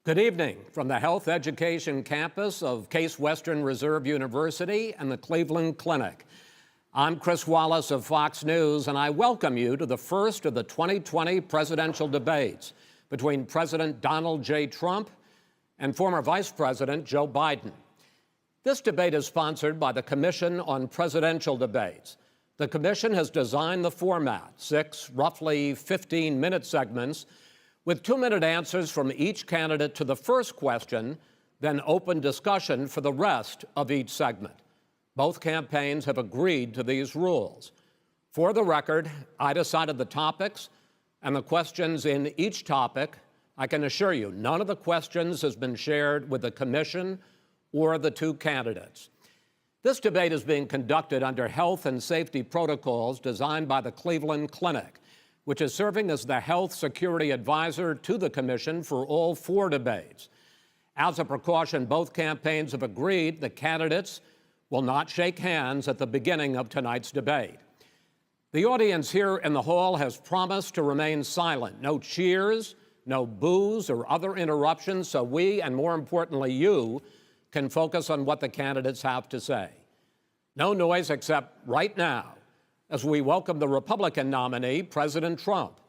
Good evening from the Health Education campus of Case Western Reserve University and the Cleveland Clinic. I'm Chris Wallace of Fox News, and I welcome you to the first of the 2020 presidential debates between President Donald J. Trump and former Vice President Joe Biden. This debate is sponsored by the Commission on Presidential Debates. The commission has designed the format, 6 roughly 15-minute segments, with 2-minute answers from each candidate to the first question, then open discussion for the rest of each segment. Both campaigns have agreed to these rules. For the record, I decided the topics and the questions in each topic. I can assure you, none of the questions has been shared with the commission or the two candidates. This debate is being conducted under health and safety protocols designed by the Cleveland Clinic, which is serving as the health security advisor to the commission for all 4 debates. As a precaution, both campaigns have agreed the candidates will not shake hands at the beginning of tonight's debate. The audience here in the hall has promised to remain silent. No cheers, no boos or other interruptions, so we, and more importantly you, can focus on what the candidates have to say. No noise except right now, as we welcome the Republican nominee, President Trump,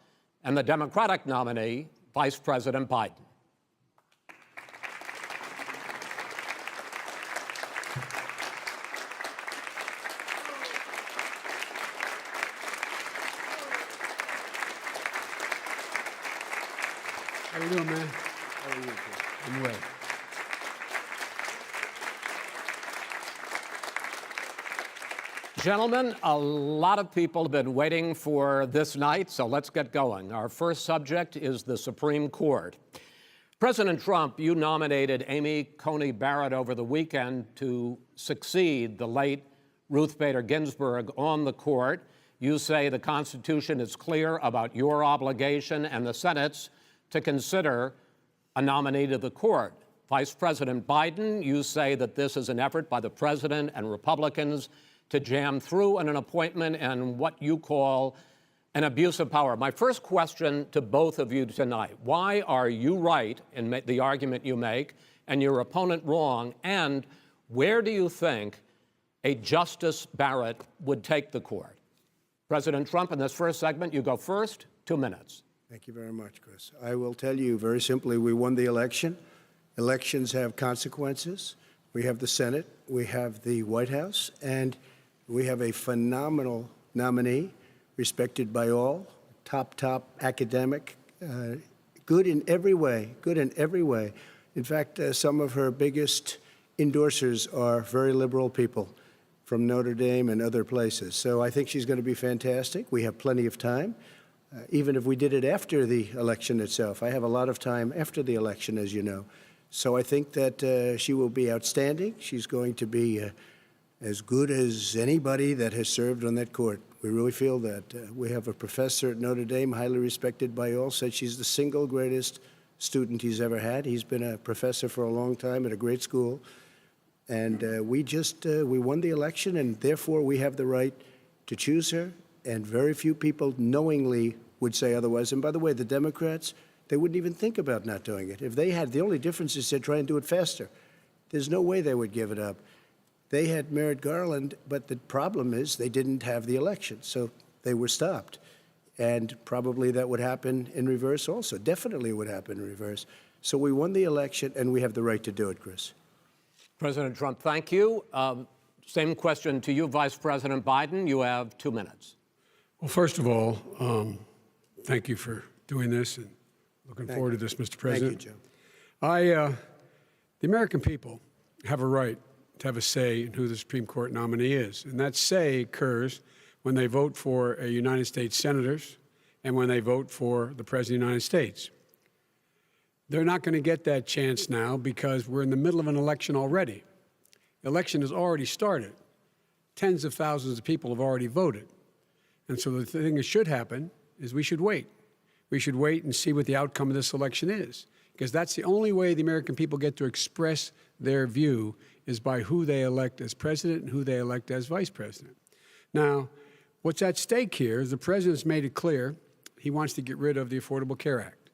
and the Democratic nominee, Vice President Biden. How you doing, man? How are you? I'm well. Gentlemen, a lot of people have been waiting for this night, so let's get going. Our first subject is the Supreme Court. President Trump, you nominated Amy Coney Barrett over the weekend to succeed the late Ruth Bader Ginsburg on the court. You say the Constitution is clear about your obligation and the Senate's to consider a nominee to the court. Vice President Biden, you say that this is an effort by the president and Republicans to jam through an appointment and what you call an abuse of power. My first question to both of you tonight: why are you right in the argument you make and your opponent wrong? And where do you think a Justice Barrett would take the court? President Trump, in this first segment, you go first, 2 minutes. Thank you very much, Chris. I will tell you very simply, we won the election. Elections have consequences. We have the Senate, we have the White House, and we have a phenomenal nominee, respected by all, top academic, good in every way, In fact, some of her biggest endorsers are very liberal people from Notre Dame and other places. So I think she's going to be fantastic. We have plenty of time, even if we did it after the election itself. I have a lot of time after the election, as you know. So I think that she will be outstanding. She's going to be as good as anybody that has served on that court. We really feel that. We have a professor at Notre Dame, highly respected by all, said she's the single greatest student he's ever had. He's been a professor for a long time at a great school. And we won the election, and therefore we have the right to choose her. And very few people knowingly would say otherwise. And by the way, the Democrats, they wouldn't even think about not doing it. If they had, the only difference is they'd try and do it faster. There's no way they would give it up. They had Merrick Garland, but the problem is they didn't have the election, so they were stopped. And probably that would happen in reverse also. Definitely would happen in reverse. So we won the election, and we have the right to do it, Chris. President Trump, thank you. Same question to you, Vice President Biden. You have 2 minutes. Well, first of all, thank you for doing this, and looking forward to this, Mr. President. Thank you, Joe. The American people have a right to have a say in who the Supreme Court nominee is. And that say occurs when they vote for United States senators and when they vote for the President of the United States. They're not going to get that chance now because we're in the middle of an election already. The election has already started. Tens of thousands of people have already voted. And so the thing that should happen is we should wait. We should wait and see what the outcome of this election is, because that's the only way the American people get to express their view is by who they elect as president and who they elect as vice president. Now, what's at stake here is the president's made it clear he wants to get rid of the Affordable Care Act.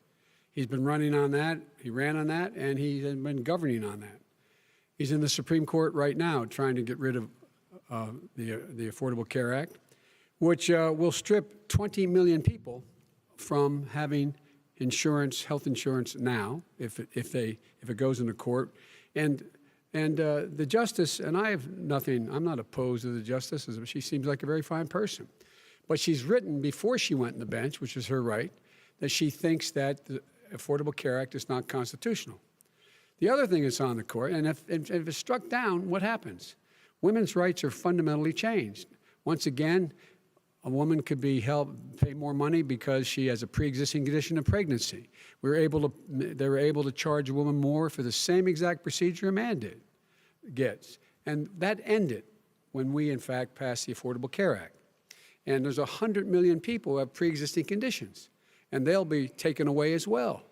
He's been running on that. He ran on that, and he's been governing on that. He's in the Supreme Court right now trying to get rid of the Affordable Care Act, which will strip 20 million people from having insurance, health insurance now, if it goes into court. And the justice, and I have nothing, I'm not opposed to the justice. She seems like a very fine person. But she's written before she went on the bench, which is her right, that she thinks that the Affordable Care Act is not constitutional. The other thing that's on the court, and if it's struck down, what happens? Women's rights are fundamentally changed. Once again, a woman could be pay more money because she has a pre-existing condition of pregnancy. They were able to charge a woman more for the same exact procedure a man gets. And that ended when we, in fact, passed the Affordable Care Act. And there's 100 million people who have pre-existing conditions, and they'll be taken away as well.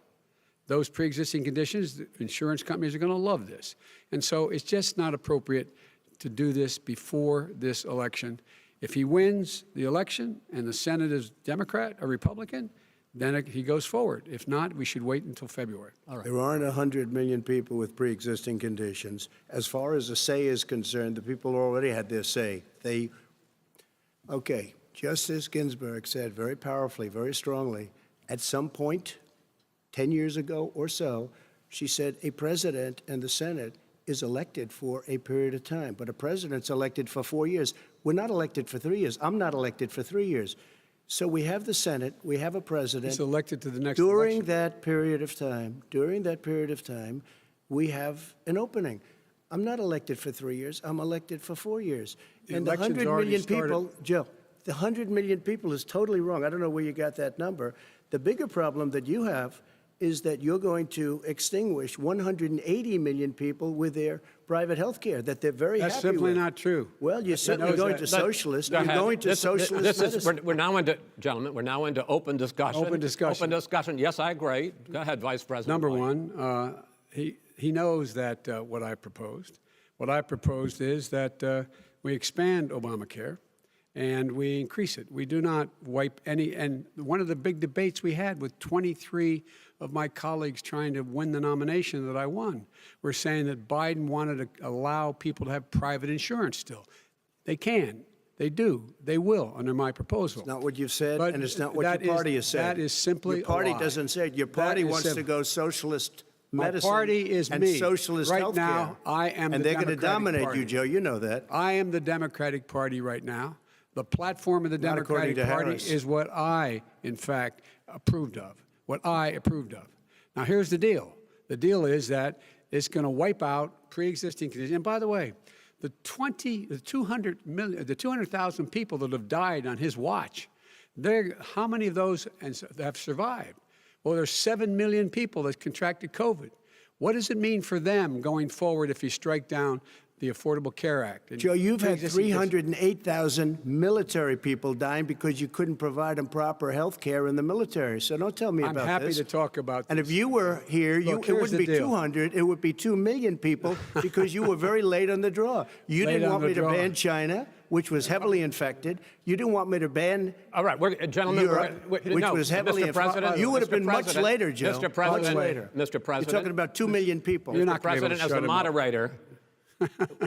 Those pre-existing conditions, the insurance companies are going to love this. And so it's just not appropriate to do this before this election. If he wins the election and the Senate is Democrat or Republican, then he goes forward. If not, we should wait until February. All right. There aren't 100 million people with pre-existing conditions. As far as a say is concerned, the people already had their say. Okay, Justice Ginsburg said very powerfully, very strongly, at some point, 10 years ago or so, she said a president and the Senate is elected for a period of time, but a president's elected for 4 years. We're not elected for 3 years. I'm not elected for 3 years. So we have the Senate, we have a president. He's elected to the next during election. that period of time, we have an opening. I'm not elected for 3 years. I'm elected for 4 years. And the election's 100 already million started. people, Joe, the 100 million people is totally wrong. I don't know where you got that number. The bigger problem that you have is that you're going to extinguish 180 million people with their private health care that they're very That's happy simply with. not true. Well, you're certainly going to socialist. You're going to socialist medicine. We're now into, gentlemen, we're now into open discussion. Open discussion. Open discussion. Yes, I agree. Go ahead, Vice President. Number White. one, he knows that what I proposed. What I proposed is that we expand Obamacare and we increase it. We do not wipe any. And one of the big debates we had with 23 of my colleagues trying to win the nomination that I won were saying that Biden wanted to allow people to have private insurance still. They can. They do. They will under my proposal. It's not what you've said, But and it's not what that your party is- has said. that is simply Your party a lie. doesn't say it. Your That party is wants to simple. go socialist My medicine party is and me. socialist Right healthcare. now, I am and the they're going to Democratic dominate Party. you, Joe. You know that. I am the Democratic Party right now. The platform of the Not according Democratic to Party Harris. is what I, in fact, approved of. What I approved of. Now, here's the deal. The deal is that it's going to wipe out pre-existing conditions. And by the way, the 200,000 people that have died on his watch, how many of those have survived? Well, there's 7 million people that contracted COVID. What does it mean for them going forward if you strike down the Affordable Care Act? And Joe, you've had pre-existing conditions? 308,000 military people dying because you couldn't provide them proper health care in the military. So don't tell me I'm about happy this. to talk about And this. if you were here, Look, it here's wouldn't the be deal. 200, it would be 2 million people because you were very late on the draw. You Late didn't on want the me to draw. ban China, which was heavily infected. You didn't want me to ban All right, gentlemen, Europe, which no, was heavily Mr. President, You would have Mr. been much President, later, Joe. Mr. President, much later. Mr. President, You're talking about 2 million people. You're not Mr. gonna be able to President, as a shut him up. moderator,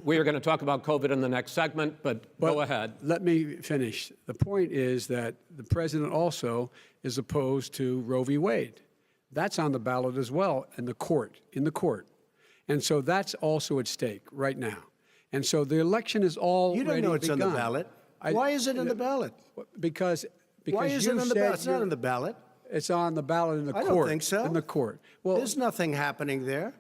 we are going to talk about COVID in the next segment, but go ahead. Let me finish. The point is that the president also is opposed to Roe v. Wade. That's on the ballot as well in the court. And so that's also at stake right now. And so the election is already You don't know it's begun. on the ballot. Why is it on the ballot? Because Why is you it on the said ballot? It's not you're- on the ballot. It's on the ballot in the I court. don't think so. In the court. Well, There's nothing happening there.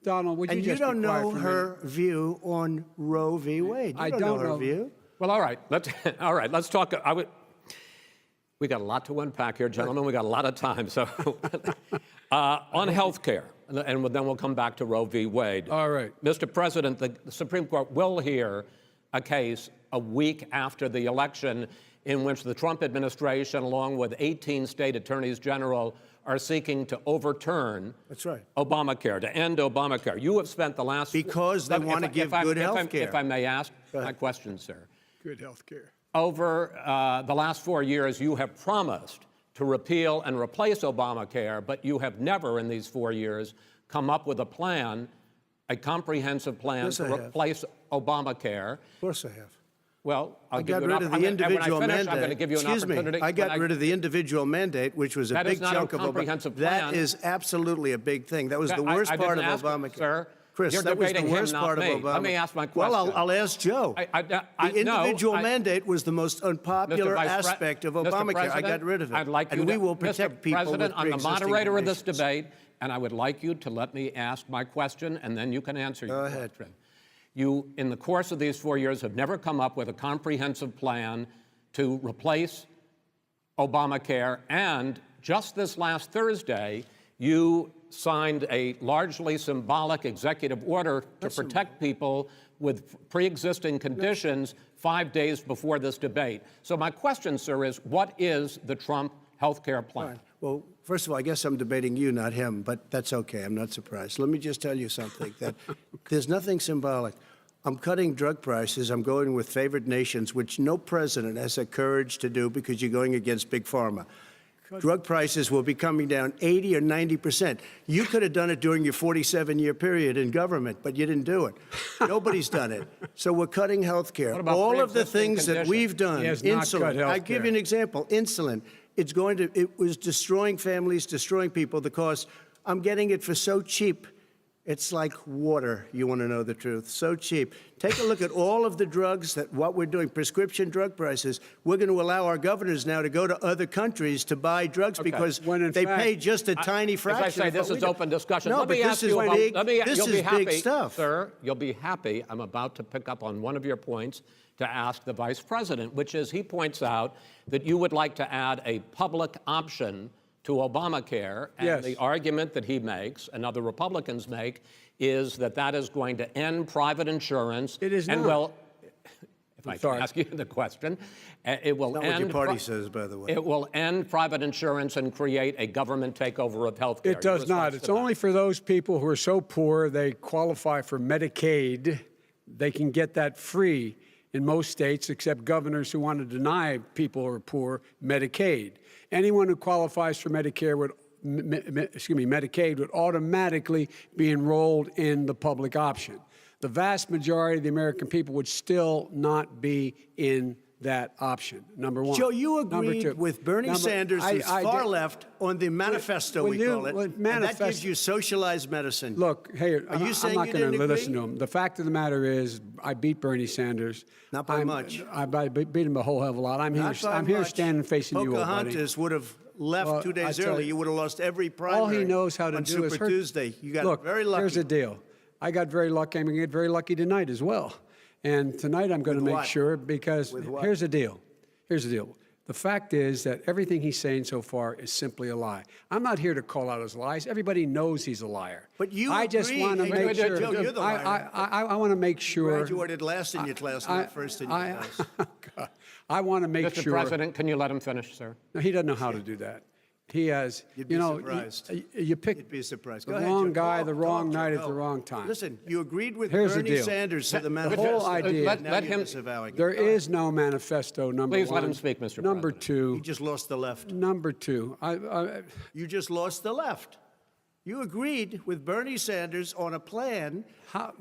Donald, would you And just you don't be quiet know for a her view on Roe v. Wade. You I don't don't know her know. view. Well, all right. Let's talk. We got a lot to unpack here, gentlemen. We got a lot of time. So, on health care, and then we'll come back to Roe v. Wade. All right. Mr. President, the Supreme Court will hear a case a week after the election in which the Trump administration, along with 18 state attorneys general, are seeking to overturn That's right. Obamacare, to end Obamacare. You have spent the last... Because they want to give good health care. If I may ask my question, sir. Good health care. Over the last 4 years, you have promised to repeal and replace Obamacare, but you have never in these 4 years come up with a plan, a comprehensive plan Yes, to I have. replace Obamacare. Of course I have. Well, I'll I give got you rid an of opp- the I'm gonna- individual when I finish, mandate. I'm going to give you an Excuse opportunity. me. I got when rid of the individual mandate, which was a That big is not a chunk of comprehensive Obamacare. plan. That is absolutely a big thing. That was the worst I part of didn't ask, Obamacare. sir. Chris, You're that was the debating him, worst not part of me. Obamacare. Let me ask my Well, question. I'll ask Joe. The The individual mandate was the most unpopular Mr. Vice Pre- aspect of Mr. Obamacare. I President, got rid of it. I'd like and you we to, will protect Mr. people President, with I'm the pre-existing moderator of this conditions. debate, and I would like you to let me ask my question, and then you can answer your ahead. question. You, in the course of these 4 years, have never come up with a comprehensive plan to replace Obamacare, and just this last Thursday, you signed a largely symbolic executive order to protect people with pre-existing conditions 5 days before this debate. So my question, sir, is what is the Trump health care plan? Fine. Well, first of all, I guess I'm debating you, not him, but that's okay. I'm not surprised. Let me just tell you something, that there's nothing symbolic. I'm cutting drug prices. I'm going with favored nations, which no president has the courage to do because you're going against Big Pharma. Drug prices will be coming down 80 or 90%. You could have done it during your 47-year period in government, but you didn't do it. Nobody's done it. So we're cutting health care. What about All of the pre-existing things that conditions? we've done, He has not cut insulin. I healthcare. give you an example, insulin. It was destroying families, destroying people. The cost, I'm getting it for so cheap. It's like water, you want to know the truth. So cheap. Take a look at all of the drugs what we're doing, prescription drug prices. We're going to allow our governors now to go to other countries to buy drugs because When in they fact- pay just a tiny fraction. As I say, of this what is we do. open discussion. No, Let but me this ask is you about, big. you'll This be is happy, big stuff. sir, you'll be happy. I'm about to pick up on one of your points to ask the Vice President, which is he points out that you would like to add a public option to Obamacare, and Yes. the argument that he makes and other Republicans make is that that is going to end private insurance. It is and not. will, if I sorry. can ask you the question, it will Not end. what your party says, by the way. It will end private insurance and create a government takeover of health care. It does not. It's only for those people who are so poor they qualify for Medicaid. They can get that free in most states, except governors who want to deny people who are poor Medicaid. Anyone who qualifies for Medicare would Medicaid would automatically be enrolled in the public option. The vast majority of the American people would still not be in that option, number one. Joe, you Number agreed two. with Bernie Sanders, who's I far did- left, on the manifesto, When we you- call it. when And that manifest- gives you socialized medicine. Look, hey, Are you saying I'm not you going to didn't listen agree? to him. The fact of the matter is, I beat Bernie Sanders. Not by much. I beat him a whole hell of a lot. I'm Not by here much. standing facing you, old buddy. Pocahontas would have left Well, 2 days I tell early. you, You would have lost every primary. All he knows how to on do Super is hurt. Tuesday. You got Look, very lucky. here's the deal. I got very lucky. I'm going to get very lucky tonight as well. And tonight I'm going to With make what? sure because With what? here's the deal. Here's the deal. The fact is that everything he's saying so far is simply a lie. I'm not here to call out his lies. Everybody knows he's a liar. But you I just agreed. want to Hey, make wait, sure. Joe, you're the liar. I want to make sure. Graduated last in your class, not first in your class. I want to make Mr. sure. President, can you let him finish, sir? No, he doesn't know how to do that. He has, You'd be you know, surprised. you pick You'd be surprised. the Go ahead, wrong Joe. guy, Go, the wrong talk, Joe, night at go. the wrong time. Listen, you agreed with Here's the Bernie deal. Sanders to the whole manifesto. idea- Let Now you're him- disavowing it. There is no manifesto, number Please one. let him speak, Mr. Number President. two. You just lost the left. Number two. You just lost the left. You agreed with Bernie Sanders on a plan Folks,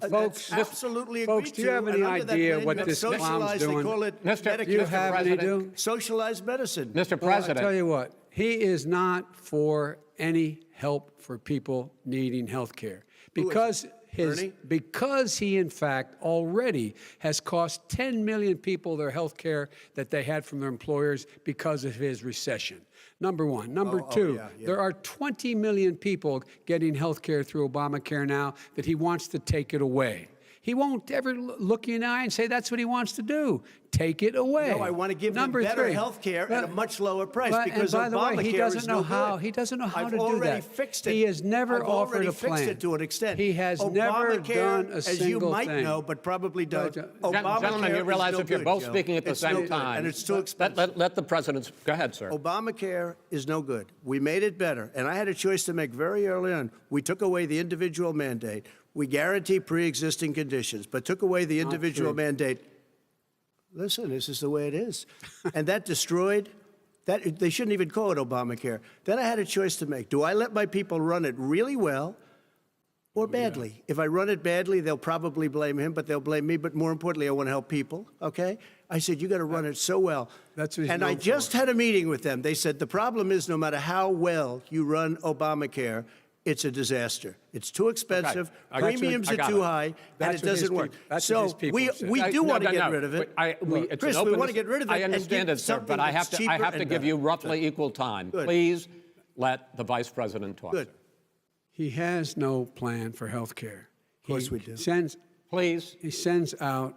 that's absolutely folks, agreed do you have to, any and under that idea plan, what you have this clown's socialized, doing? They call it Mr. Medicare. You have any President. do? Socialized medicine. Mr. Well, President, I'll tell you what, he is not for any help for people needing health care. Because Bernie? because he, in fact, already has cost 10 million people their health care that they had from their employers because of his recession. Number one. Number two, yeah. there are 20 million people getting health care through Obamacare now that he wants to take it away. He won't ever look you in the eye and say that's what he wants to do. Take it away. No, I want to give them Number better three. health care at a much lower price But- because and by the way, Obamacare he doesn't is know no how. good. He doesn't know how I've to do already that. fixed it. He has never I've offered already a fixed plan. it to an extent. He has never Obamacare, done a as you single might thing. know, but probably don't. Obamacare Gentlemen, you is realize no if you're good, both Joe. speaking at the It's no same good, time, and it's too expensive. let the President, go ahead, sir. Obamacare is no good. We made it better. And I had a choice to make very early on. We took away the individual mandate. We guarantee pre-existing conditions, but took away the individual true. mandate. Listen, this is the way it is. And that destroyed They shouldn't even call it Obamacare. Then I had a choice to make. Do I let my people run it really well or badly? If I run it badly, they'll probably blame him, but they'll blame me. But more importantly, I want to help people, okay? I said, you got to run it so well. That's what he's and I known just for. had a meeting with them. They said, the problem is no matter how well you run Obamacare, it's a disaster. It's too expensive. I got it. Premiums I are got too it. high, and That's it what his doesn't work. people- that's what his people we said. do want to No, get no, rid of it. it's Chris, an we open want to get rid of it. I and understand give it, sir, but something I have that's to cheaper give and you better. roughly equal time. Good. Please let the vice president talk. Good. sir. He has no plan for health care. Of course we do. Please. He sends out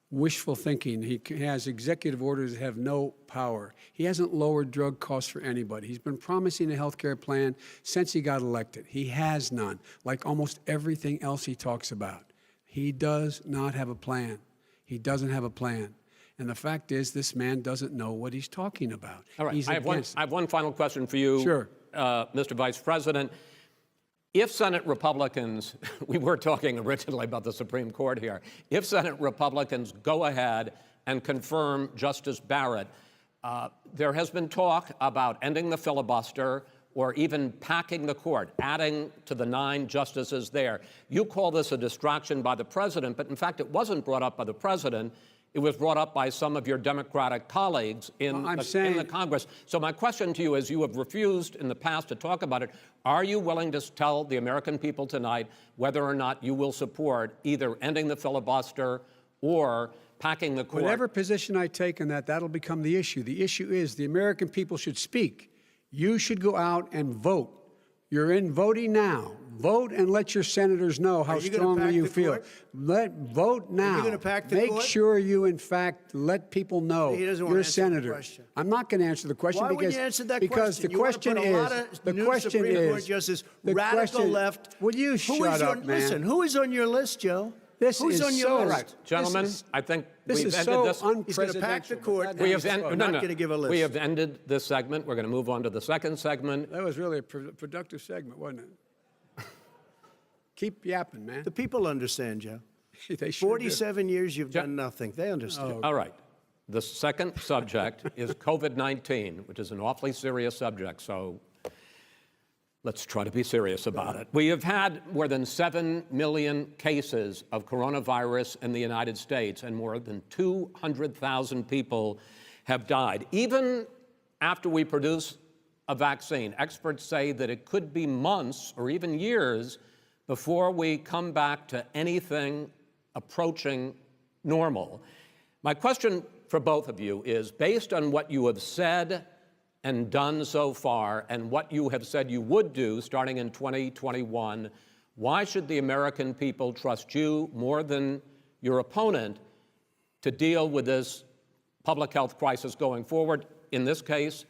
wishful thinking. He has executive orders that have no power. He hasn't lowered drug costs for anybody. He's been promising a health care plan since he got elected. He has none, like almost everything else he talks about. He does not have a plan. He doesn't have a plan. And the fact is, this man doesn't know what he's talking about. All right. He's I against have one final question for you, Sure. Mr. Vice President. If Senate Republicans, we were talking originally about the Supreme Court here, if Senate Republicans go ahead and confirm Justice Barrett, there has been talk about ending the filibuster or even packing the court, adding to the 9 justices there. You call this a distraction by the president, but in fact, it wasn't brought up by the president. It was brought up by some of your Democratic colleagues in the Congress. So my question to you is, you have refused in the past to talk about it. Are you willing to tell the American people tonight whether or not you will support either ending the filibuster or packing the court? Whatever position I take on that, that'll become the issue. The issue is the American people should speak. You should go out and vote. You're in voting now. Vote and let your senators know how you gonna strongly pack you the feel. court? Vote now. gonna pack the Make court? sure you, in fact, let people know He doesn't wanna you're a answer the senator. question. I'm not going to answer the question Why because wouldn't you answer that because question? the question you want to is put a lot the of new question Supreme Court is justices, the radical question- left. Will you shut up, man? Listen, who is on your list, Joe? This Who's is on your so- list? All right, Gentlemen, I think This we've is ended so this. He's going to pack the unpresidential. court. That We is have so- not going to give a list. We have ended this segment. We're going to move on to the second segment. That was really a productive segment, wasn't it? Keep yapping, man. The people understand, Joe. They sure do. 47 years you've done nothing. They understand. All right. The second subject is COVID-19, which is an awfully serious subject, so let's try to be serious about it. We have had more than 7 million cases of coronavirus in the United States, and more than 200,000 people have died. Even after we produce a vaccine, experts say that it could be months or even years before we come back to anything approaching normal. My question for both of you is, based on what you have said and done so far and what you have said you would do starting in 2021, why should the American people trust you more than your opponent to deal with this public health crisis going forward? In this case,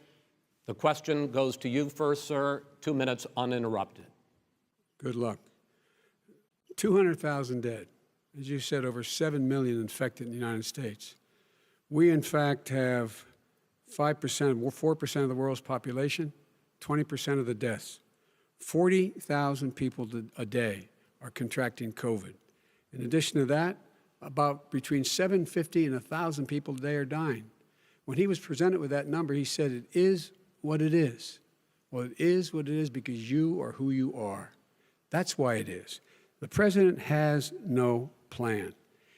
the question goes to you first, sir. 2 minutes uninterrupted. Good luck. 200,000 dead. As you said, over 7 million infected in the United States. We, in fact, have 4% of the world's population, 20% of the deaths. 40,000 people a day are contracting COVID. In addition to that, about between 750 and 1,000 people a day are dying. When he was presented with that number, he said, it is what it is. Well, it is what it is because you are who you are. That's why it is. The president has no plan.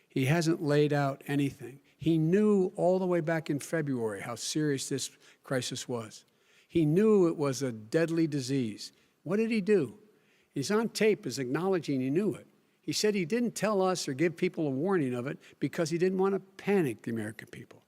He hasn't laid out anything. He knew all the way back in February how serious this crisis was. He knew it was a deadly disease. What did he do? He's on tape as acknowledging he knew it. He said he didn't tell us or give people a warning of it because he didn't want to panic the American people.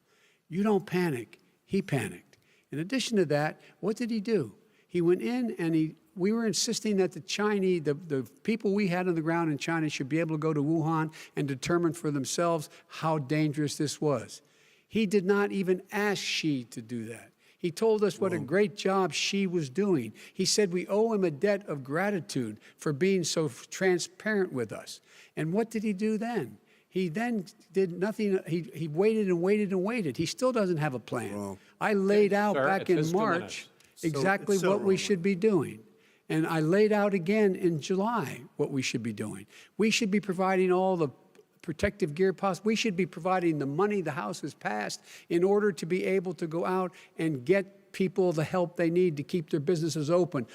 You don't panic. He panicked. In addition to that, what did he do? He went in and we were insisting that the people we had on the ground in China should be able to go to Wuhan and determine for themselves how dangerous this was. He did not even ask Xi to do that. He told us what a great job Xi was doing. He said we owe him a debt of gratitude for being so transparent with us. And what did he do then? He then did nothing. He waited and waited and waited. He still doesn't have a plan. I laid out Sir, back it's in his 2 March minutes. exactly it's so what we wrong. should be doing. And I laid out again in July what we should be doing. We should be providing all the protective gear possible. We should be providing the money the House has passed in order to be able to go out and get people the help they need to keep their businesses open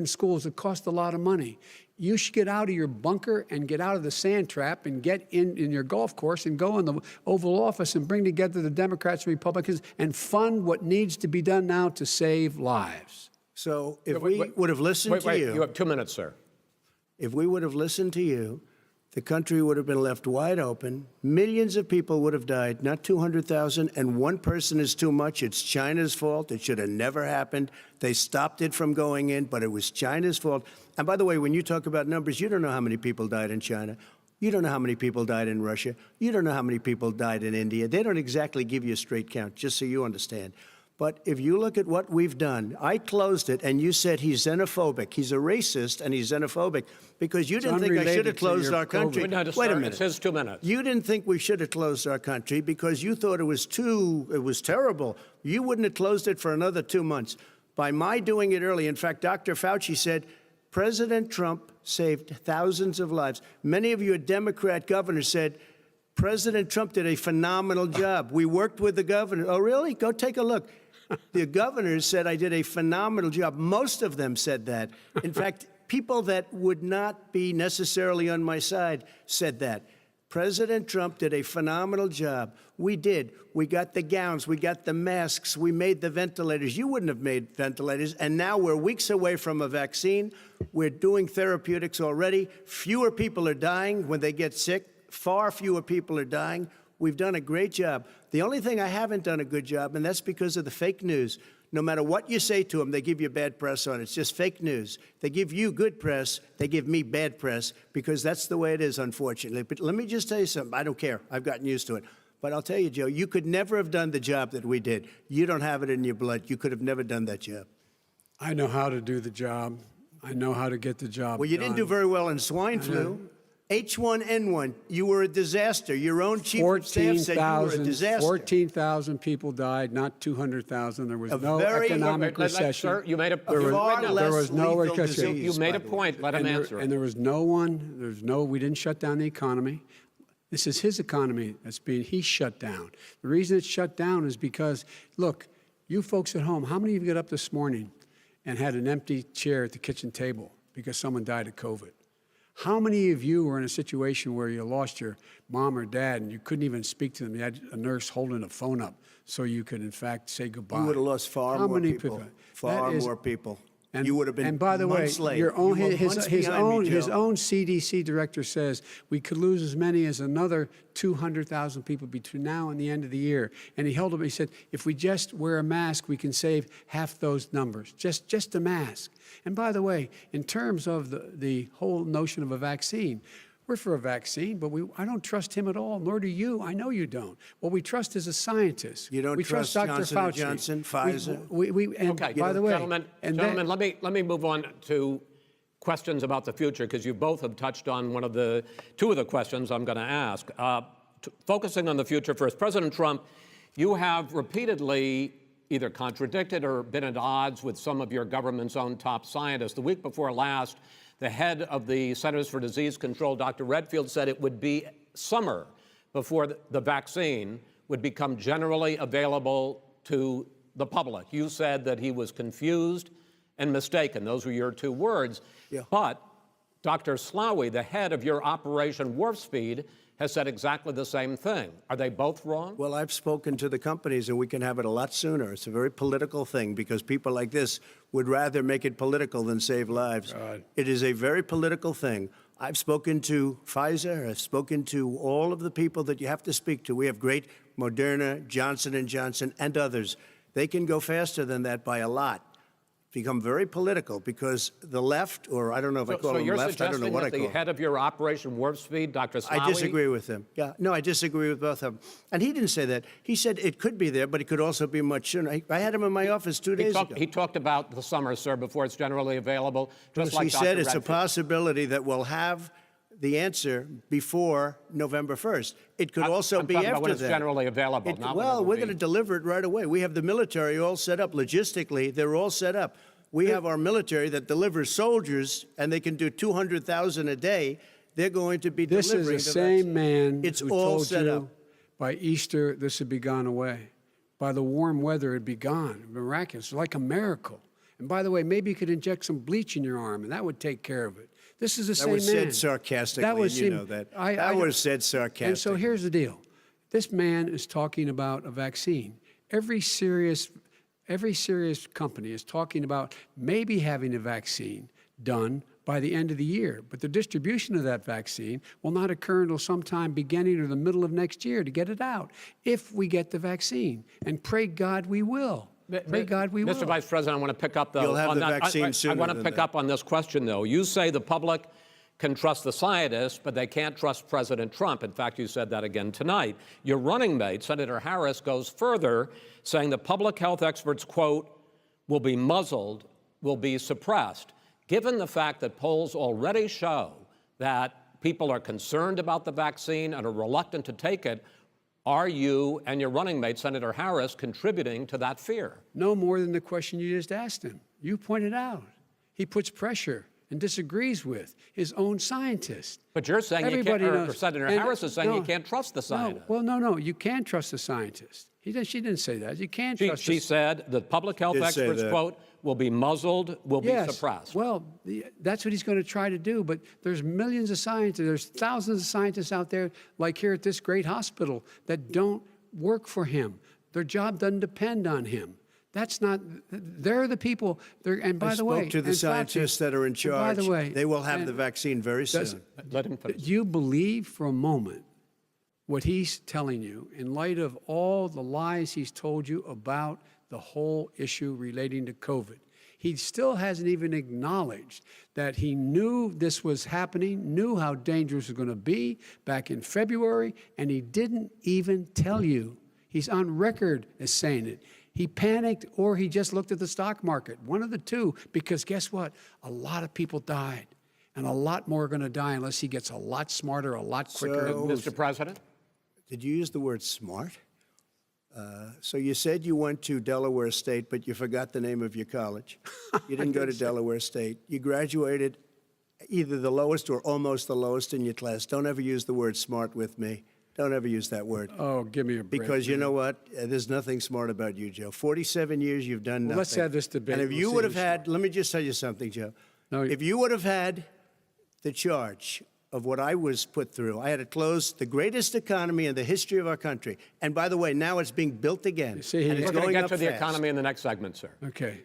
schools. It costs a lot of money. You should get out of your bunker and get out of the sand trap and get in your golf course and go in the Oval Office and bring together the Democrats and Republicans and fund what needs to be done now to save lives. So if we would have listened to you. You have 2 minutes, sir. If we would have listened to you, the country would have been left wide open. Millions of people would have died, not 200,000, and one person is too much. It's China's fault. It should have never happened. They stopped it from going in, but it was China's fault. And by the way, when you talk about numbers, you don't know how many people died in China. You don't know how many people died in Russia. You don't know how many people died in India. They don't exactly give you a straight count, just so you understand. But if you look at what we've done, I closed it, and you said he's xenophobic. He's a racist, and he's xenophobic because you didn't think I should have closed our country. No, Wait a minute. It's his 2 minutes. You didn't think we should have closed our country because you thought it was terrible. You wouldn't have closed it for another 2 months. By my doing it early, in fact, Dr. Fauci said, President Trump saved thousands of lives. Many of your Democrat governors said, President Trump did a phenomenal job. We worked with the governor. Oh, really? Go take a look. The governors said I did a phenomenal job. Most of them said that. In fact, people that would not be necessarily on my side said that. President Trump did a phenomenal job. We did. We got the gowns. We got the masks. We made the ventilators. You wouldn't have made ventilators. And now we're weeks away from a vaccine. We're doing therapeutics already. Fewer people are dying when they get sick. Far fewer people are dying. We've done a great job. The only thing I haven't done a good job, and that's because of the fake news. No matter what you say to them, they give you bad press on it. It's just fake news. They give you good press. They give me bad press because that's the way it is, unfortunately. But let me just tell you something. I don't care. I've gotten used to it. But I'll tell you, Joe, you could never have done the job that we did. You don't have it in your blood. You could have never done that job. I know how to do the job. I know how to get the job Well, you didn't do very well in swine flu. H1N1, you were a disaster. Your own chief of staff said you were a disaster. 14,000 people died, not 200,000. There was no very- economic recession. Sir, you made a Far there less was no lethal recession. disease, You made a by the way. point. Let him answer it. And there was no one, we didn't shut down the economy. This is his economy he's shut down. The reason it's shut down is because, look, you folks at home, how many of you got up this morning and had an empty chair at the kitchen table because someone died of COVID? How many of you were in a situation where you lost your mom or dad and you couldn't even speak to them? You had a nurse holding a phone up so you could, in fact, say goodbye. You would have lost far How more many people. Far more people. You would have been And by the way, months late. your own, You were months behind me, his Joe. own CDC director says we could lose as many as another 200,000 people between now and the end of the year. And he held up, he said, if we just wear a mask, we can save half those numbers. Just a mask. And by the way, in terms of the whole notion of a vaccine, we're for a vaccine, but I don't trust him at all, nor do you. I know you don't. What we trust is a scientist. You don't we trust Dr. Johnson Fauci. & Johnson, Pfizer? And Okay, by the way, gentlemen, let me move on to questions about the future because you both have touched on two of the questions I'm going to ask. Focusing on the future first, President Trump, you have repeatedly either contradicted or been at odds with some of your government's own top scientists. The week before last, the head of the Centers for Disease Control, Dr. Redfield, said it would be summer before the vaccine would become generally available to the public. You said that he was confused and mistaken. Those were your two words. Yeah. But Dr. Slaoui, the head of your Operation Warp Speed, has said exactly the same thing. Are they both wrong? Well, I've spoken to the companies, and we can have it a lot sooner. It's a very political thing because people like this would rather make it political than save lives. God. It is a very political thing. I've spoken to Pfizer. I've spoken to all of the people that you have to speak to. We have great Moderna, Johnson & Johnson, and others. They can go faster than that by a lot. Become very political because the left, or I don't know if I call them left, I don't know what I call the them. head of your Operation Warp Speed, Dr. Slaoui? I disagree with him. Yeah, no, I disagree with both of them. And he didn't say that. He said it could be there, but it could also be much sooner. I had him in my office 2 days ago. He talked about the summer, sir, before it's generally available, just like He Dr. said it's a Redfield. possibility that we'll have the answer before November 1st. It could also I'm be talking after about when it's that. generally available, not when Well, it'll we're be. going to deliver it right away. We have the military all set up. Logistically, they're all set up. We have our military that delivers soldiers, and they can do 200,000 a day. They're going to be This delivering is the the same vaccine. man It's who all told set you up. by Easter this would be gone away. by the warm weather, it'd be gone. Miraculous, like a miracle. And by the way, maybe you could inject some bleach in your arm, and that would take care of it. This is the same man. That was said sarcastically, and you know that. That was said sarcastically. And so here's the deal. This man is talking about a vaccine. Every serious company is talking about maybe having a vaccine done by the end of the year. But the distribution of that vaccine will not occur until sometime beginning or the middle of next year to get it out, if we get the vaccine. And pray God we will. Pray God we will. Mr. Vice President, I want to pick up, though. You'll have on the that. vaccine sooner I want to than pick that. up on this question, though. You say the public can trust the scientists, but they can't trust President Trump. In fact, you said that again tonight. Your running mate, Senator Harris, goes further, saying the public health experts, quote, will be muzzled, will be suppressed. Given the fact that polls already show that people are concerned about the vaccine and are reluctant to take it, are you and your running mate, Senator Harris, contributing to that fear? No more than the question you just asked him. You pointed out. He puts pressure and disagrees with his own scientists. But you're saying you can't, or Senator Harris is saying you can't trust the scientists. No, you can trust the scientists. She didn't say that. You can't trust She said the public health experts, quote, will be muzzled, will be suppressed. Well, that's what he's going to try to do. But there's millions of scientists, there's thousands of scientists out there, like here at this great hospital, that don't work for him. Their job doesn't depend on him. That's not, they're the people, and by the way. I spoke to the scientists that are in charge. By the way. They will have the vaccine very soon. Let him finish. Do you believe for a moment what he's telling you in light of all the lies he's told you about the whole issue relating to COVID? He still hasn't even acknowledged that he knew this was happening, knew how dangerous it was going to be back in February, and he didn't even tell you. He's on record as saying it. He panicked or he just looked at the stock market, one of the two, because guess what? A lot of people died, and a lot more are going to die unless he gets a lot smarter, a lot quicker. Mr. President? Did you use the word smart? So you said you went to Delaware State, but you forgot the name of your college. You didn't go to Delaware State. You graduated either the lowest or almost the lowest in your class. Don't ever use the word smart with me. Don't ever use that word. Oh, give me a break. Because you know what? There's nothing smart about you, Joe. 47 years, you've done nothing. Let's have this debate. And if you would have had, let me just tell you something, Joe. No, if you would have had the charge of what I was put through, I had to close the greatest economy in the history of our country. And by the way, now it's being built again. See, and it's We're going going to get up to the fast. economy in the next segment, sir. Okay.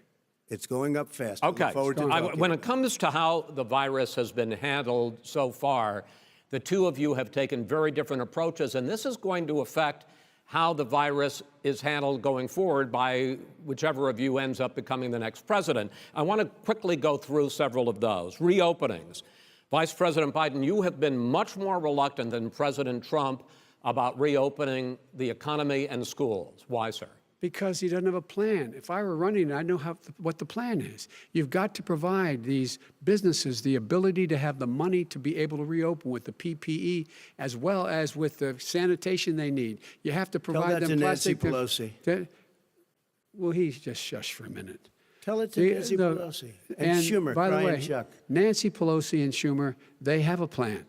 It's going up fast. Okay. Look forward to talking When about it comes to how the virus has been handled so far, the two of you have taken very different approaches, and this is going to affect how the virus is handled going forward by whichever of you ends up becoming the next president. I want to quickly go through several of those. Reopenings. Vice President Biden, you have been much more reluctant than President Trump about reopening the economy and schools. Why, sir? Because he doesn't have a plan. If I were running, I'd know what the plan is. You've got to provide these businesses the ability to have the money to be able to reopen with the PPE as well as with the sanitation they need. You have to provide that them to Nancy plastic. Pelosi. Well, he's just shush for a minute. Tell it to Nancy Pelosi. And Schumer, by the Brian way, Chuck. Nancy Pelosi and Schumer, they have a plan.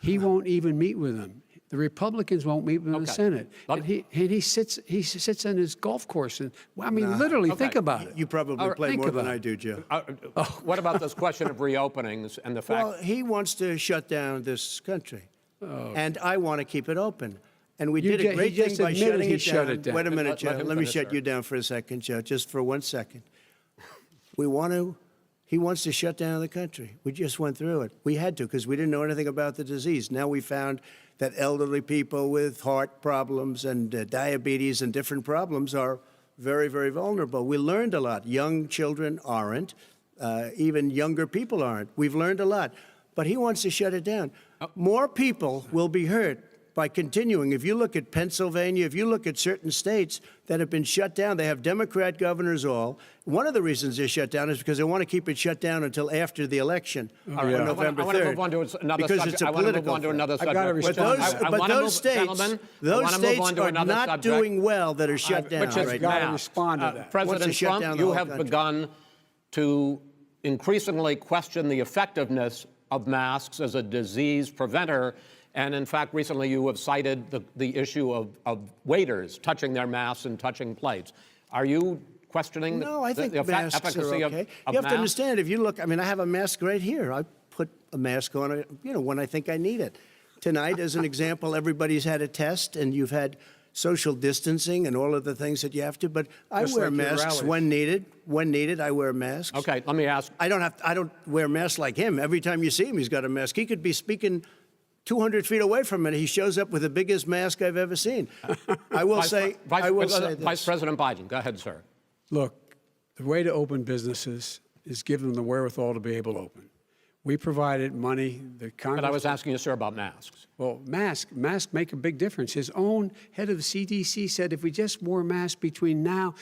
He won't even meet with them. The Republicans won't meet with him in the Senate. And he sits on his golf course. And I mean, literally, think about it. You probably play think more than about I it. do, Joe. What about this question of reopenings and the fact? Well, he wants to shut down this country. And I want to keep it open. And we did a great thing by shutting it down. Wait a minute, Joe. Let me shut you down for a second, Joe, just for 1 second. He wants to shut down the country. We just went through it. We had to because we didn't know anything about the disease. Now we found that elderly people with heart problems and diabetes and different problems are very, very vulnerable. We learned a lot. Young children aren't. Even younger people aren't. We've learned a lot. But he wants to shut it down. More people will be hurt by continuing. If you look at Pennsylvania, if you look at certain states that have been shut down, they have Democrat governors all. One of the reasons they're shut down is because they want to keep it shut down until after the election on November 3rd. I want to move on to another because subject. it's a I want to move political on to another subject. I gotta respond. But those states are not doing well that are shut down Which is right gotta now. respond to that. President shut down Trump, the you whole have country. begun to increasingly question the effectiveness of masks as a disease preventer And in fact, recently you have cited the issue of waiters touching their masks and touching plates. Are you questioning No, I think the masks efficacy are of okay. of You have to masks? understand, if you look, I mean, I have a mask right here. I put a mask on, when I think I need it. Tonight, as an example, everybody's had a test, and you've had social distancing and all of the things that you have to. But I Just wear like your masks rallies. when needed. When needed, I wear masks. Okay, let me ask. I don't wear masks like him. Every time you see him, he's got a mask. He could be speaking 200 feet away from it. He shows up with the biggest mask I've ever seen. I will say Vice this. President Biden, go ahead, sir. Look, the way to open businesses is give them the wherewithal to be able to open. We provided money. The Congress. But I was asking you, sir, about masks. Well, masks make a big difference. His own head of the CDC said if we just wore masks between now,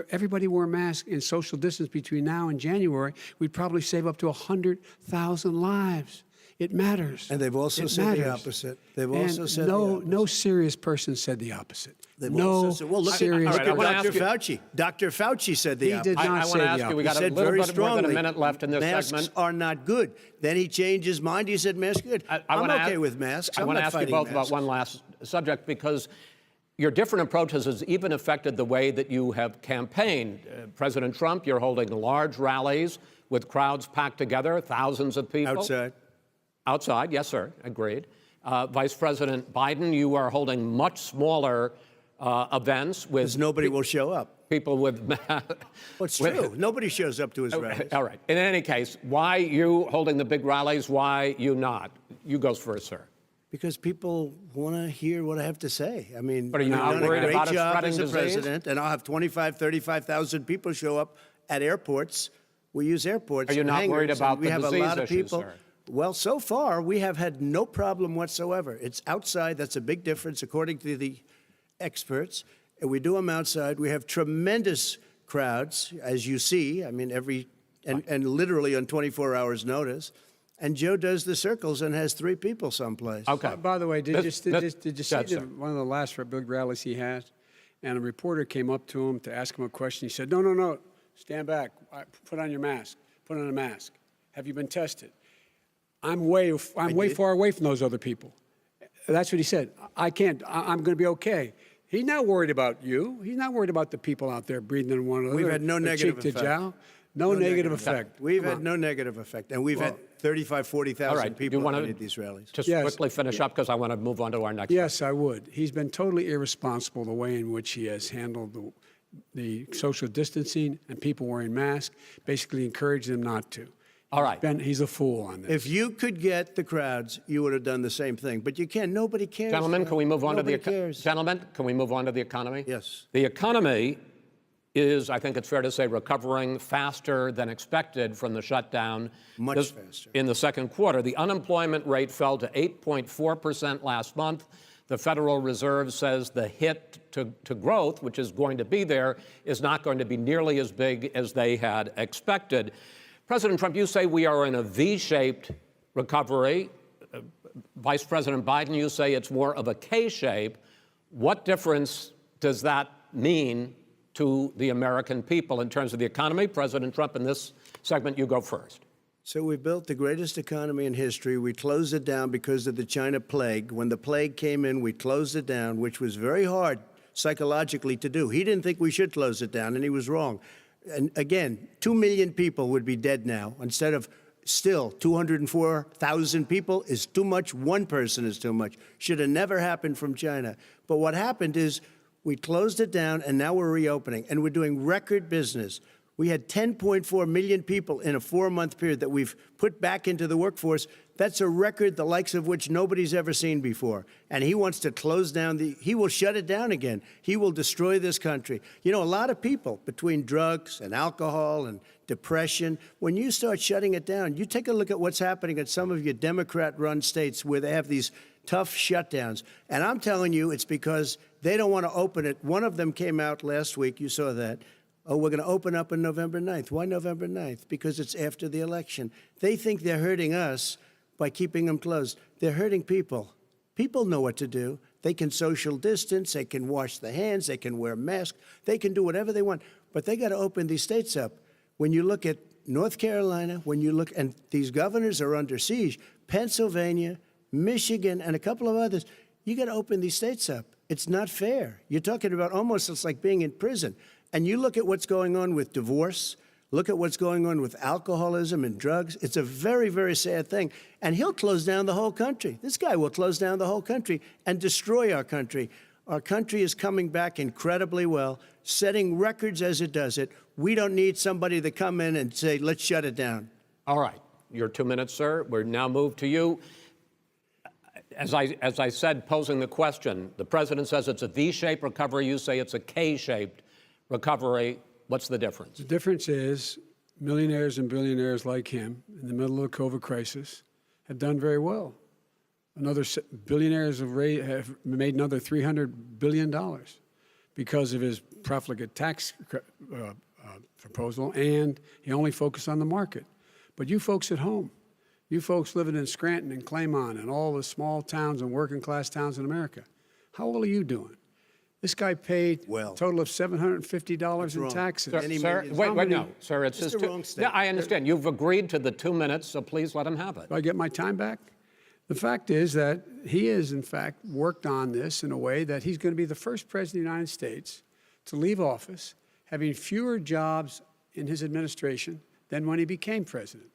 everybody wore masks in social distance between now and January, we'd probably save up to 100,000 lives. It matters. And they've also It said the matters. opposite. They've also said the opposite. No serious person said the opposite. They've No also said, well, look serious all right, I at wanna Dr. ask you- Fauci. Dr. Fauci said the He opposite. did not I say want to the ask you, we opposite. got a said little very bit more than a strongly, minute left in this masks segment. are not good. Then he changed his mind. He said masks are good. I I'm wanna okay ask- with masks. I I'm want to not ask you fighting both about masks. one last subject, because your different approaches has even affected the way that you have campaigned. President Trump, you're holding large rallies with crowds packed together, thousands of people. Outside. Outside, yes, sir, agreed. Vice President Biden, you are holding much smaller events with Because nobody will show up. people with. Well, it's true. Nobody shows up to his rallies. All right. In any case, why you holding the big rallies? Why you not? You goes first, sir. Because people want to hear what I have to say. I mean, But are you I've not done a worried great about it job spreading as a disease? president, and I'll have 35,000 people show up at airports. We use airports. Are you and not worried hangars, about and we the have a disease lot of issues, people. sir? Well, so far we have had no problem whatsoever. It's outside. That's a big difference, according to the experts. And we do them outside. We have tremendous crowds, as you see. I mean, and literally on 24 hours' notice. And Joe does the circles and has 3 people someplace. Okay. By the way, did you see Yes, sir. one of the last big rallies he has? And a reporter came up to him to ask him a question. He said, no, stand back. Put on your mask. Put on a mask. Have you been tested? I'm way far away from those other people. That's what he said. I can't. I'm going to be okay. He's not worried about you. He's not worried about the people out there breathing in one another. We've had no negative cheek to effect. jowl. No negative effect. We've Come had on. no negative effect. And we've had 35,000, 40,000 All right. people you want attended these rallies. Just Yes. quickly finish up, because I want to move on to our next. Yes, I would. He's been totally irresponsible the way in which he has handled the social distancing and people wearing masks, basically encouraged them not to. All right. He's a fool on this. If you could get the crowds, you would have done the same thing. But you can't. Nobody cares. Gentlemen, can we move on to the Nobody cares. Gentlemen, can we move on to the economy? Yes. The economy is, I think it's fair to say, recovering faster than expected from the shutdown. Much faster. In the second quarter, the unemployment rate fell to 8.4% last month. The Federal Reserve says the hit to growth, which is going to be there, is not going to be nearly as big as they had expected. President Trump, you say we are in a V-shaped recovery. Vice President Biden, you say it's more of a K-shape. What difference does that mean to the American people in terms of the economy? President Trump, in this segment, you go first. So we built the greatest economy in history. We closed it down because of the China plague. When the plague came in, we closed it down, which was very hard psychologically to do. He didn't think we should close it down, and he was wrong. And again, 2 million people would be dead now instead of still 204,000 people is too much. One person is too much. Should have never happened from China. But what happened is we closed it down, and now we're reopening, and we're doing record business. We had 10.4 million people in a 4-month period that we've put back into the workforce. That's a record the likes of which nobody's ever seen before. And he wants to close down he will shut it down again. He will destroy this country. You know, a lot of people, between drugs and alcohol and depression, when you start shutting it down, you take a look at what's happening at some of your Democrat-run states where they have these tough shutdowns. And I'm telling you, it's because they don't want to open it. One of them came out last week. You saw that. Oh, we're going to open up on November 9th. Why November 9th? Because it's after the election. They think they're hurting us by keeping them closed. They're hurting people. People know what to do. They can social distance. They can wash their hands. They can wear masks. They can do whatever they want. But they got to open these states up. When you look at North Carolina, when you look, and these governors are under siege, Pennsylvania, Michigan, and a couple of others. You got to open these states up. It's not fair. You're talking about almost it's like being in prison. And you look at what's going on with divorce, look at what's going on with alcoholism and drugs. It's a very, very sad thing. And he'll close down the whole country. This guy will close down the whole country and destroy our country. Our country is coming back incredibly well, setting records as it does it. We don't need somebody to come in and say, let's shut it down. All right. Your 2 minutes, sir. We're now moved to you. As I said, posing the question, the president says it's a V-shaped recovery. You say it's a K-shaped recovery. What's the difference? The difference is millionaires and billionaires like him in the middle of the COVID crisis have done very well. Billionaires have made another $300 billion because of his profligate tax proposal, and he only focused on the market. But you folks at home, you folks living in Scranton and Claymont and all the small towns and working class towns in America, how well are you doing? This guy paid a total of $750 in taxes. Sir, wait, no, sir, it's It's just the wrong statement. Yeah, I understand. You've agreed to the 2 minutes, so please let him have it. Do I get my time back? The fact is that he has, in fact, worked on this in a way that he's going to be the first president of the United States to leave office having fewer jobs in his administration than when he became president.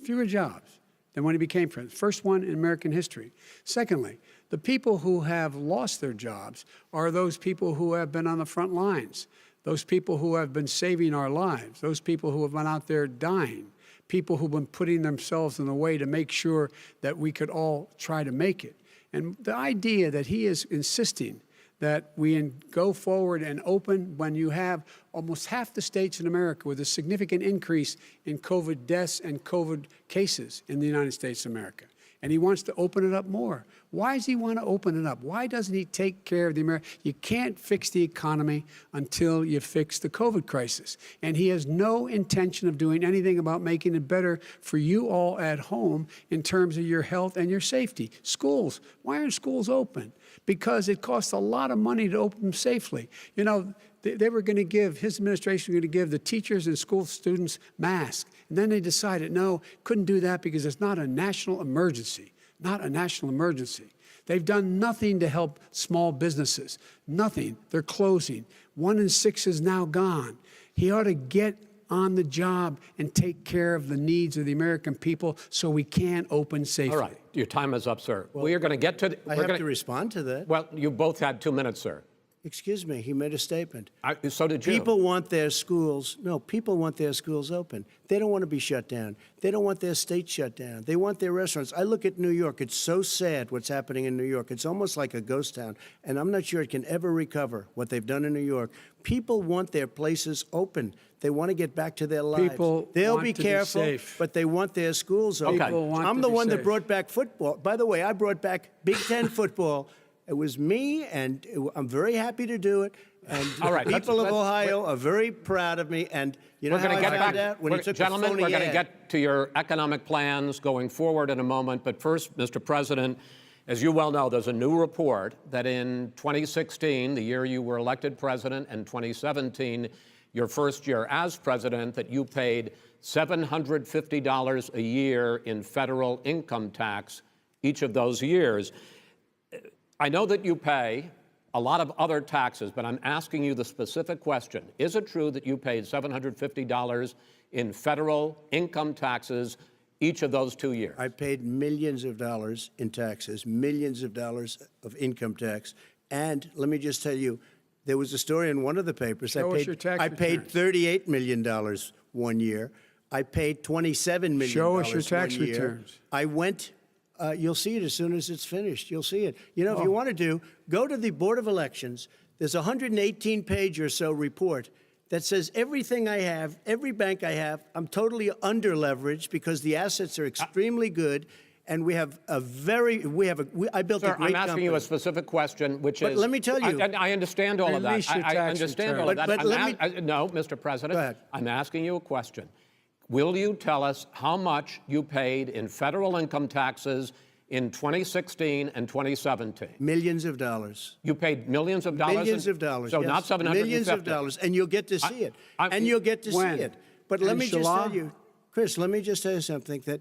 Fewer jobs than when he became president. First one in American history. Secondly, the people who have lost their jobs are those people who have been on the front lines, those people who have been saving our lives, those people who have been out there dying, people who've been putting themselves in the way to make sure that we could all try to make it. And the idea that he is insisting that we go forward and open when you have almost half the states in America with a significant increase in COVID deaths and COVID cases in the United States of America. And he wants to open it up more. Why does he want to open it up? Why doesn't he take care of the American? You can't fix the economy until you fix the COVID crisis. And he has no intention of doing anything about making it better for you all at home in terms of your health and your safety. Schools, why aren't schools open? Because it costs a lot of money to open them safely. You know, they were going to give, his administration was going to give the teachers and school students masks. And then they decided, no, couldn't do that because it's not a national emergency. Not a national emergency. They've done nothing to help small businesses. Nothing. They're closing. 1 in 6 is now gone. He ought to get on the job and take care of the needs of the American people so we can open safely. All right. Your time is up, sir. We are going to get to... I have to respond to that. Well, you both had 2 minutes, sir. Excuse me, he made a statement. So did you. People want their schools, people want their schools open. They don't want to be shut down. They don't want their state shut down. They want their restaurants. I look at New York. It's so sad what's happening in New York. It's almost like a ghost town, and I'm not sure it can ever recover what they've done in New York. People want their places open. They want to get back to their lives. They'll be careful, but they want their schools open. I'm the one that brought back football. By the way, I brought back Big Ten football. It was me, and I'm very happy to do it. And all right, people of Ohio are very proud of me. And you know how I found out? When he took Gentlemen, a phony we're going to ad. get to your economic plans going forward in a moment. But first, Mr. President, as you well know, there's a new report that in 2016, the year you were elected president, and 2017, your first year as president, that you paid $750 a year in federal income tax each of those years. I know that you pay a lot of other taxes, but I'm asking you the specific question. Is it true that you paid $750 in federal income taxes each of those 2 years? I paid millions of dollars in taxes, millions of dollars of income tax. And let me just tell you, there was a story in one of the papers. Show us your tax I paid $38 million 1 year. I paid $27 million Show us your tax 1 year. returns. I went... you'll see it as soon as it's finished. You'll see it. You know, if you want to go to the Board of Elections. There's a 118-page or so report that says everything I have, every bank I have, I'm totally under-leveraged because the assets are extremely good, and we have a very, I built a great company. I'm asking you a specific question, which is... But let me tell you... I understand all of that. I understand all of that. But no, Mr. President. Go ahead. I'm asking you a question. Will you tell us how much you paid in federal income taxes in 2016 and 2017? Millions of dollars. You paid millions of dollars? Millions of dollars, So yes. not 750? Millions of dollars, and you'll get to see it. And you'll get to see it. But let me just tell you, Chris, let me just tell you something, that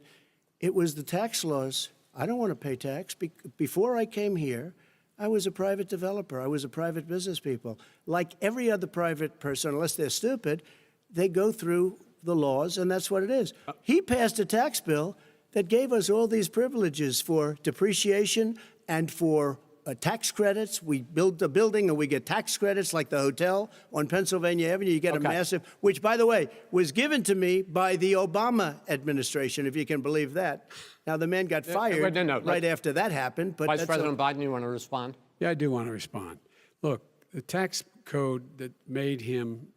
it was the tax laws. I don't want to pay tax. Before I came here, I was a private developer. I was a private business people. Like every other private person, unless they're stupid, they go through the laws, and that's what it is. He passed a tax bill that gave us all these privileges for depreciation and for tax credits. We build the building and we get tax credits like the hotel on Pennsylvania Avenue. You get a massive, which, by the way, was given to me by the Obama administration, if you can believe that. Now, the man got fired right after that happened. But Vice President Biden, you want to respond? Yeah, I do want to respond. Look, the tax code that made him,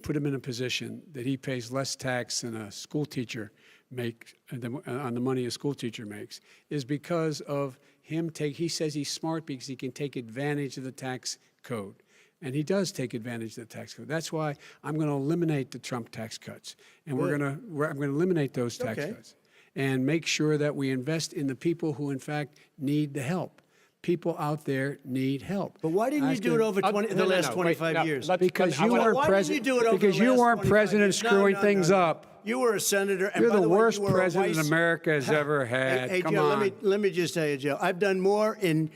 put him in a position that he pays less tax than a school teacher makes on the money a school teacher makes is because of him he says he's smart because he can take advantage of the tax code. And he does take advantage of the tax code. That's why I'm going to eliminate the Trump tax cuts. And I'm going to eliminate those tax cuts and make sure that we invest in the people who, in fact, need the help. People out there need help. But why didn't you do it over the last 25 years? Because you weren't president. Because you weren't president screwing things up. You were a senator. And You're by the way, worst you were president America has ever had. Hey, Come Joe, on. let me just tell you, Joe. I've done more in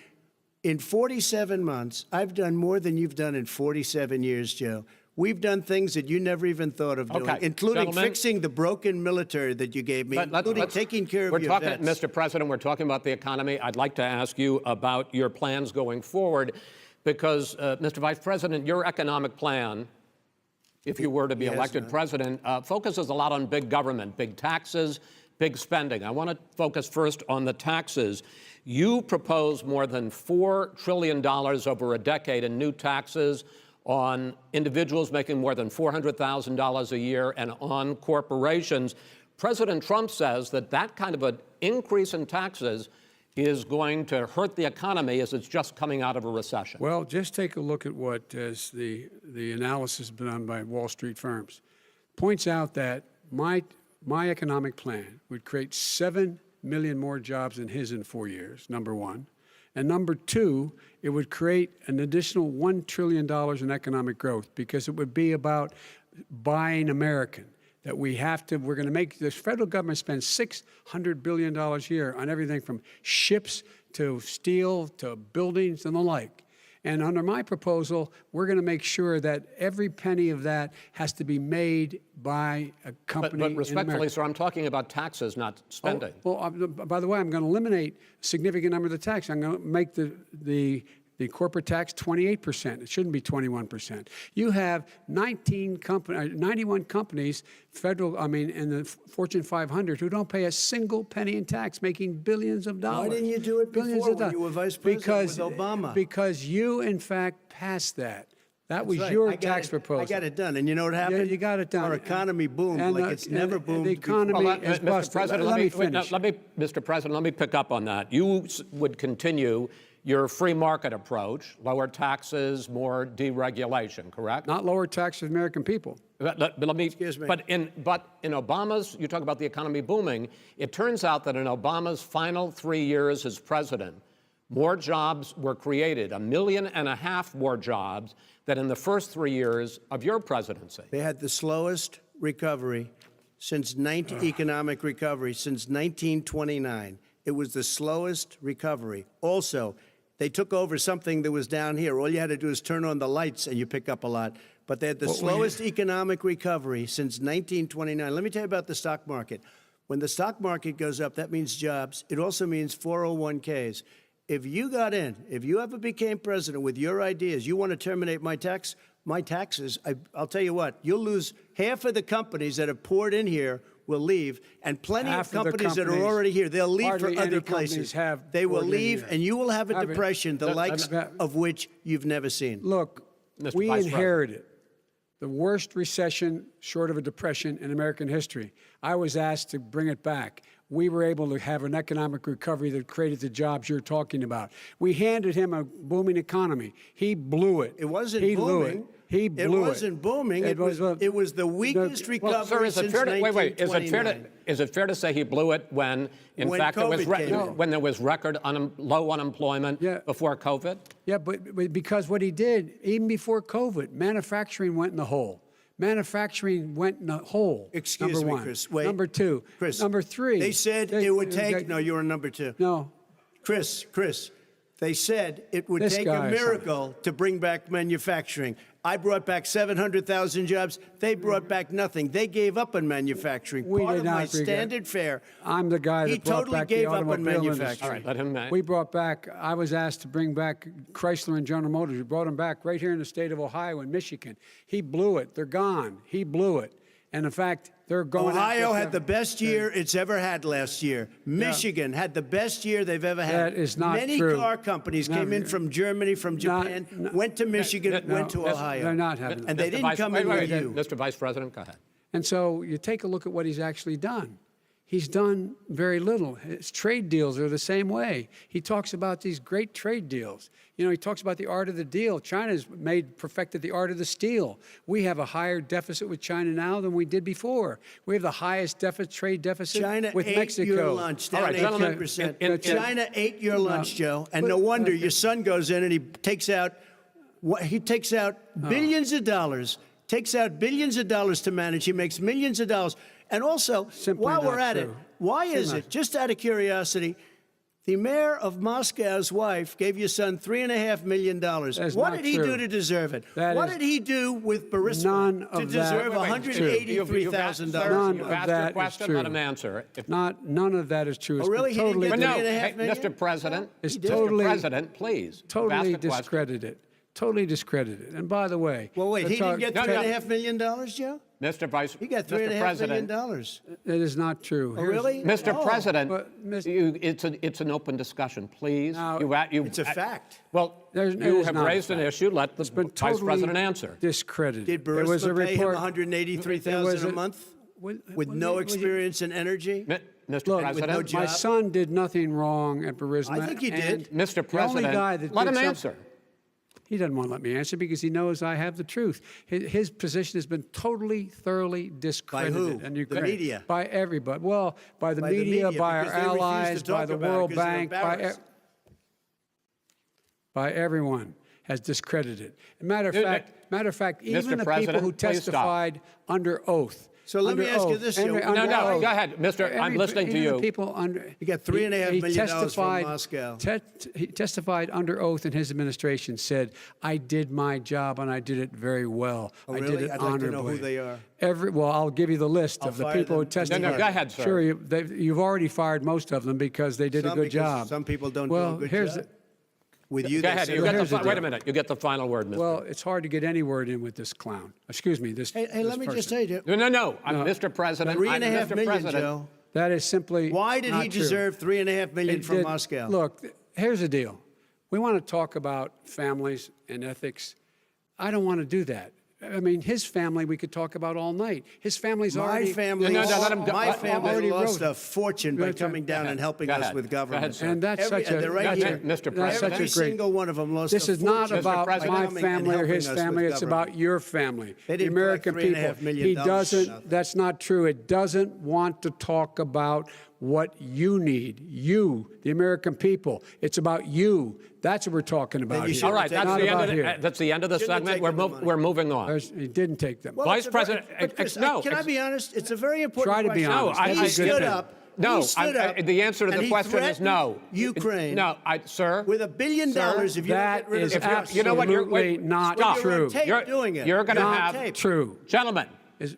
47 months. I've done more than you've done in 47 years, Joe. We've done things that you never even thought of doing, including fixing the broken military that you gave me, including taking care of your vets. Mr. President, we're talking about the economy. I'd like to ask you about your plans going forward because, Mr. Vice President, your economic plan, if you were to be elected president, focuses a lot on big government, big taxes, big spending. I want to focus first on the taxes. You propose more than $4 trillion over a decade in new taxes on individuals making more than $400,000 a year and on corporations. President Trump says that that kind of an increase in taxes is going to hurt the economy as it's just coming out of a recession. Well, just take a look at what as the analysis done by Wall Street firms points out that my economic plan would create 7 million more jobs than his in 4 years, number one. And number two, it would create an additional $1 trillion in economic growth because it would be about buying American. That we're going to make this federal government spend $600 billion a year on everything from ships to steel to buildings and the like. And under my proposal, we're going to make sure that every penny of that has to be made by a company. But respectfully, sir, I'm talking about taxes, not spending. By the way, I'm going to eliminate a significant number of the tax. I'm going to make the corporate tax 28%. It shouldn't be 21%. You have 91 companies, in the Fortune 500 who don't pay a single penny in tax, making billions of dollars. Why didn't you do it before when you were vice president with Obama? Because you, in fact, passed that. That was your tax proposal. I got it done. And you know what happened? Yeah, you got it done. Our economy boomed like it's never boomed The economy is busted. Let me finish. Mr. President, let me pick up on that. You would continue your free market approach, lower taxes, more deregulation, correct? Not lower taxes for American people. But let me. Excuse me. But in Obama's, you talk about the economy booming. It turns out that in Obama's final 3 years as president, more jobs were created, 1.5 million more jobs than in the first 3 years of your presidency. They had the slowest recovery economic recovery since 1929. It was the slowest recovery. Also, they took over something that was down here. All you had to do is turn on the lights and you pick up a lot. But they had the slowest economic recovery since 1929. Let me tell you about the stock market. When the stock market goes up, that means jobs. It also means 401ks. If you got in, if you ever became president with your ideas, you want to terminate my taxes, I'll tell you what, you'll lose half of the companies that have poured in here will leave, and plenty of companies that are already here, they'll leave for other places. They will leave, and you will have a depression, the likes of which you've never seen. Look, we inherited the worst recession short of a depression in American history. I was asked to bring it back. We were able to have an economic recovery that created the jobs you're talking about. We handed him a booming economy. He blew it. It wasn't booming. Blew it. He blew it. It wasn't booming. It was the weakest recovery since 1929. Is it fair to say he blew it when fact, when there was record low unemployment before COVID? Yeah, but because what he did, even before COVID, manufacturing went in the hole. Manufacturing went in a hole. Excuse number me, one. Chris. Wait. Number two. Chris. Number three. They said it would take. No, you were number two. No. Chris. They said it would This take a guy is miracle to bring back manufacturing. I brought back 700,000 jobs. They brought back nothing. They gave up on manufacturing. We Part did of my not regret- standard fare. I'm the guy that He brought totally back gave the up on automobile manufacturing. industry. All right, let him. We brought back, I was asked to bring back Chrysler and General Motors. We brought them back right here in the state of Ohio and Michigan. He blew it. They're gone. He blew it. And in fact, they're going Ohio after had the best year it's ever had last year. Michigan had the best year they've ever had. That is not Many true. car companies came in from Germany, from Japan, went to Michigan, went to Ohio. They're not having And that. they didn't come in with you. Mr. Vice President, go ahead. And so you take a look at what he's actually done. He's done very little. His trade deals are the same way. He talks about these great trade deals. You know, he talks about the art of the deal. China's perfected the art of the steal. We have a higher deficit with China now than we did before. We have the highest trade deficit China with ate Mexico. your lunch, down All right, gentlemen, 18%. China ate your lunch, Joe, and no wonder your son goes in and he takes out billions of dollars, to manage. He makes millions of dollars. And also, Simply while not we're at it, true. why is Simply it, just out of curiosity, the mayor of Moscow's wife gave your son $3.5 million. is What not did he true. do to deserve it? That What is did he do with Burisma none to of that- deserve Wait, wait, $183,000? None You've of asked that your is question, true. let him answer. None of that is true. It's Oh, really? been He didn't totally, get But no, $3.5 hey, million? Mr. President, It's Mr. totally- President, please. totally ask a question. discredited. Totally discredited. And by the way, Well, wait, he didn't get No, no. $3.5 million, Joe? Mr. Vice, He got Mr. $3.5 million. President, that is not true. Oh, Here's- really? Mr. Oh. President, But, Mr. it's an open discussion, please. Now, It's a fact. Well, It you is have not a raised an fact. issue. Let the It's been Vice totally President answer. discredited. Did There was a Burisma pay him report. $183,000 a month with no experience in energy? Mr. Look, President, no job. My son did nothing wrong at Burisma. I think he did. and Mr. the only guy President, that let did him something- answer. He doesn't want to let me answer because he knows I have the truth. His position has been totally, thoroughly discredited. who? And The Ukraine, media? By everybody. Well, by the By the media, media, by our because they refuse to allies, by talk the about it World because they're Bank, embarrassed. by everyone has discredited. Matter of fact, even Mr. the people President, who please stop. testified under oth. So let me under ask you oath, this, under- Joe. under No, oath. go ahead, Mr. I'm listening to Even you. the people under. He got $3.5 million from testified- Moscow. He testified under oath in his administration, said, I did my job and I did it very well. Oh, I really? did it I'd like honorably. to know who they are. Well, I'll give you the list I'll of the fire people who them. testified. No, go ahead, sir. Sure, you've already fired most of them because they did a Some good because job. some people don't do well, a good here's job. With you, Go they ahead. say- You get here's the wait deal. a minute. You get the final word, Mr. Well, it's hard to get any word in with this clown. Excuse me, this. Hey, this let me just person. tell you, No. Mr. President. $3.5 Mr. million, President. Joe. That is simply. Why did not he true. deserve $3.5 million It from did- Moscow? Look, here's the deal. We want to talk about families and ethics. I don't want to do that. I mean, his family we could talk about all night. His family's My already. family, No, let him go. my family already lost wrote- a fortune by That's coming right. down Go and ahead. helping Go us ahead. with Go ahead, government. sir. And that's Every- such a. they're right that's here. a- Mr. That's President. such a Every great. single one of them lost This a is not fortune about President. my coming and family or helping his us with family. It's government. about your family, They the didn't American collect people. $3.5 million He for doesn't. nothing. That's not true. It doesn't want to talk about what you need. You, the American people. It's about you. That's what we're talking about you here. should All right, Not that's the end about of here. that's the end of the Shouldn't have segment. taken the money. We're moving on. He didn't take them. Well, Vice it's a President, but Chris, no, can I be honest? It's a very important Try to be question. honest. No, I- he I- stood good up. No, he stood up, the answer to and the he question is no. threatened Ukraine. No, sir. With $1 billion, if you don't That get rid of is the press. You know what? You're absolutely wait, not stop. You're on true. tape doing it. You're going to You're on have tape. True. Gentlemen. Is-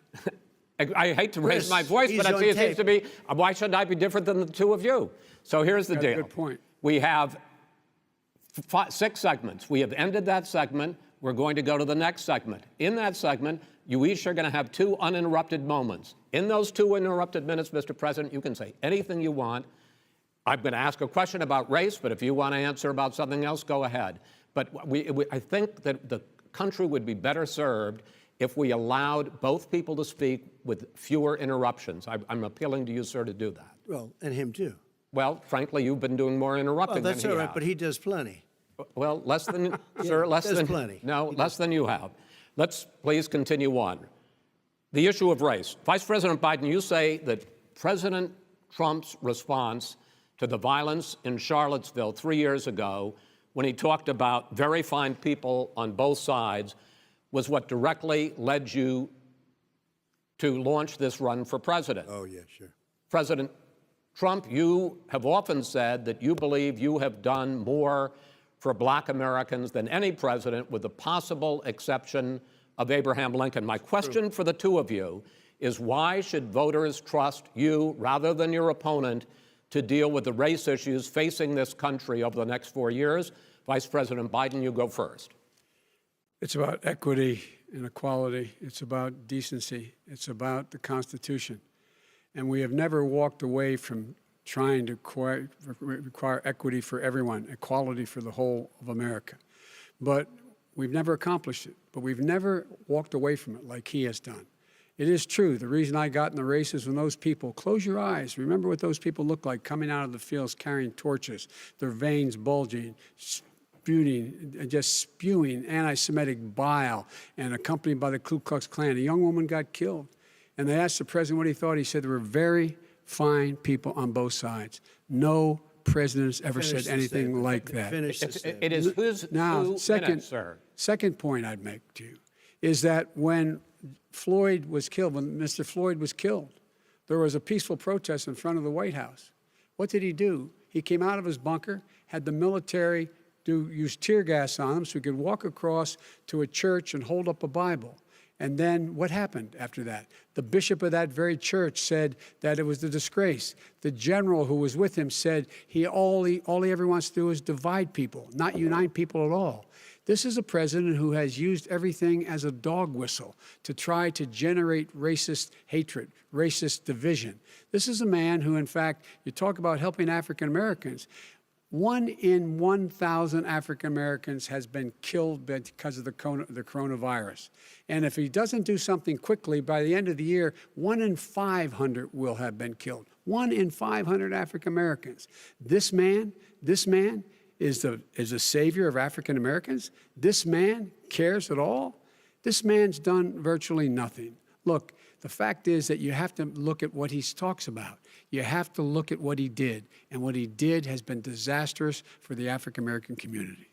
I hate to raise Chris, my voice, he's but it on seems tape. to be, why should I be different than the two of you? So here's the Got a deal. good point. We have 6 segments. We have ended that segment. We're going to go to the next segment. In that segment, you each are going to have 2 uninterrupted moments. In those 2 uninterrupted minutes, Mr. President, you can say anything you want. I'm going to ask a question about race, but if you want to answer about something else, go ahead. But I think that the country would be better served if we allowed both people to speak with fewer interruptions. I'm appealing to you, sir, to do that. Well, and him too. Well, frankly, you've been doing more interrupting Well, that's than all he right, has. but he does plenty. Well, less than, sir, less there's than. plenty. No, less than you have. Let's please continue on. The issue of race. Vice President Biden, you say that President Trump's response to the violence in Charlottesville 3 years ago, when he talked about very fine people on both sides, was what directly led you to launch this run for president. Oh, yeah, sure. President Trump, you have often said that you believe you have done more for Black Americans than any president, with the possible exception of Abraham Lincoln. My question for the two of you is, why should voters trust you rather than your opponent to deal with the race issues facing this country over the next 4 years? Vice President Biden, you go first. It's about equity and equality. It's about decency. It's about the Constitution. And we have never walked away from trying to require equity for everyone, equality for the whole of America. But we've never accomplished it. But we've never walked away from it like he has done. It is true. The reason I got in the race is when those people, close your eyes, remember what those people looked like coming out of the fields carrying torches, their veins bulging, just spewing anti-Semitic bile, and accompanied by the Ku Klux Klan. A young woman got killed. And they asked the president what he thought. He said there were very fine people on both sides. No president has ever said anything like that. It is whose Now, 2 minutes, sir. second point I'd make to you is that when Floyd was killed, when Mr. Floyd was killed, there was a peaceful protest in front of the White House. What did he do? He came out of his bunker, had the military use tear gas on him so he could walk across to a church and hold up a Bible. And then what happened after that? The bishop of that very church said that it was a disgrace. The general who was with him said all he ever wants to do is divide people, not unite people at all. This is a president who has used everything as a dog whistle to try to generate racist hatred, racist division. This is a man who, in fact, you talk about helping African Americans. 1 in 1,000 African Americans has been killed because of the coronavirus. And if he doesn't do something quickly, by the end of the year, 1 in 500 will have been killed. 1 in 500 African Americans. This man is the savior of African Americans. This man cares at all. This man's done virtually nothing. Look, the fact is that you have to look at what he talks about. You have to look at what he did. And what he did has been disastrous for the African American community.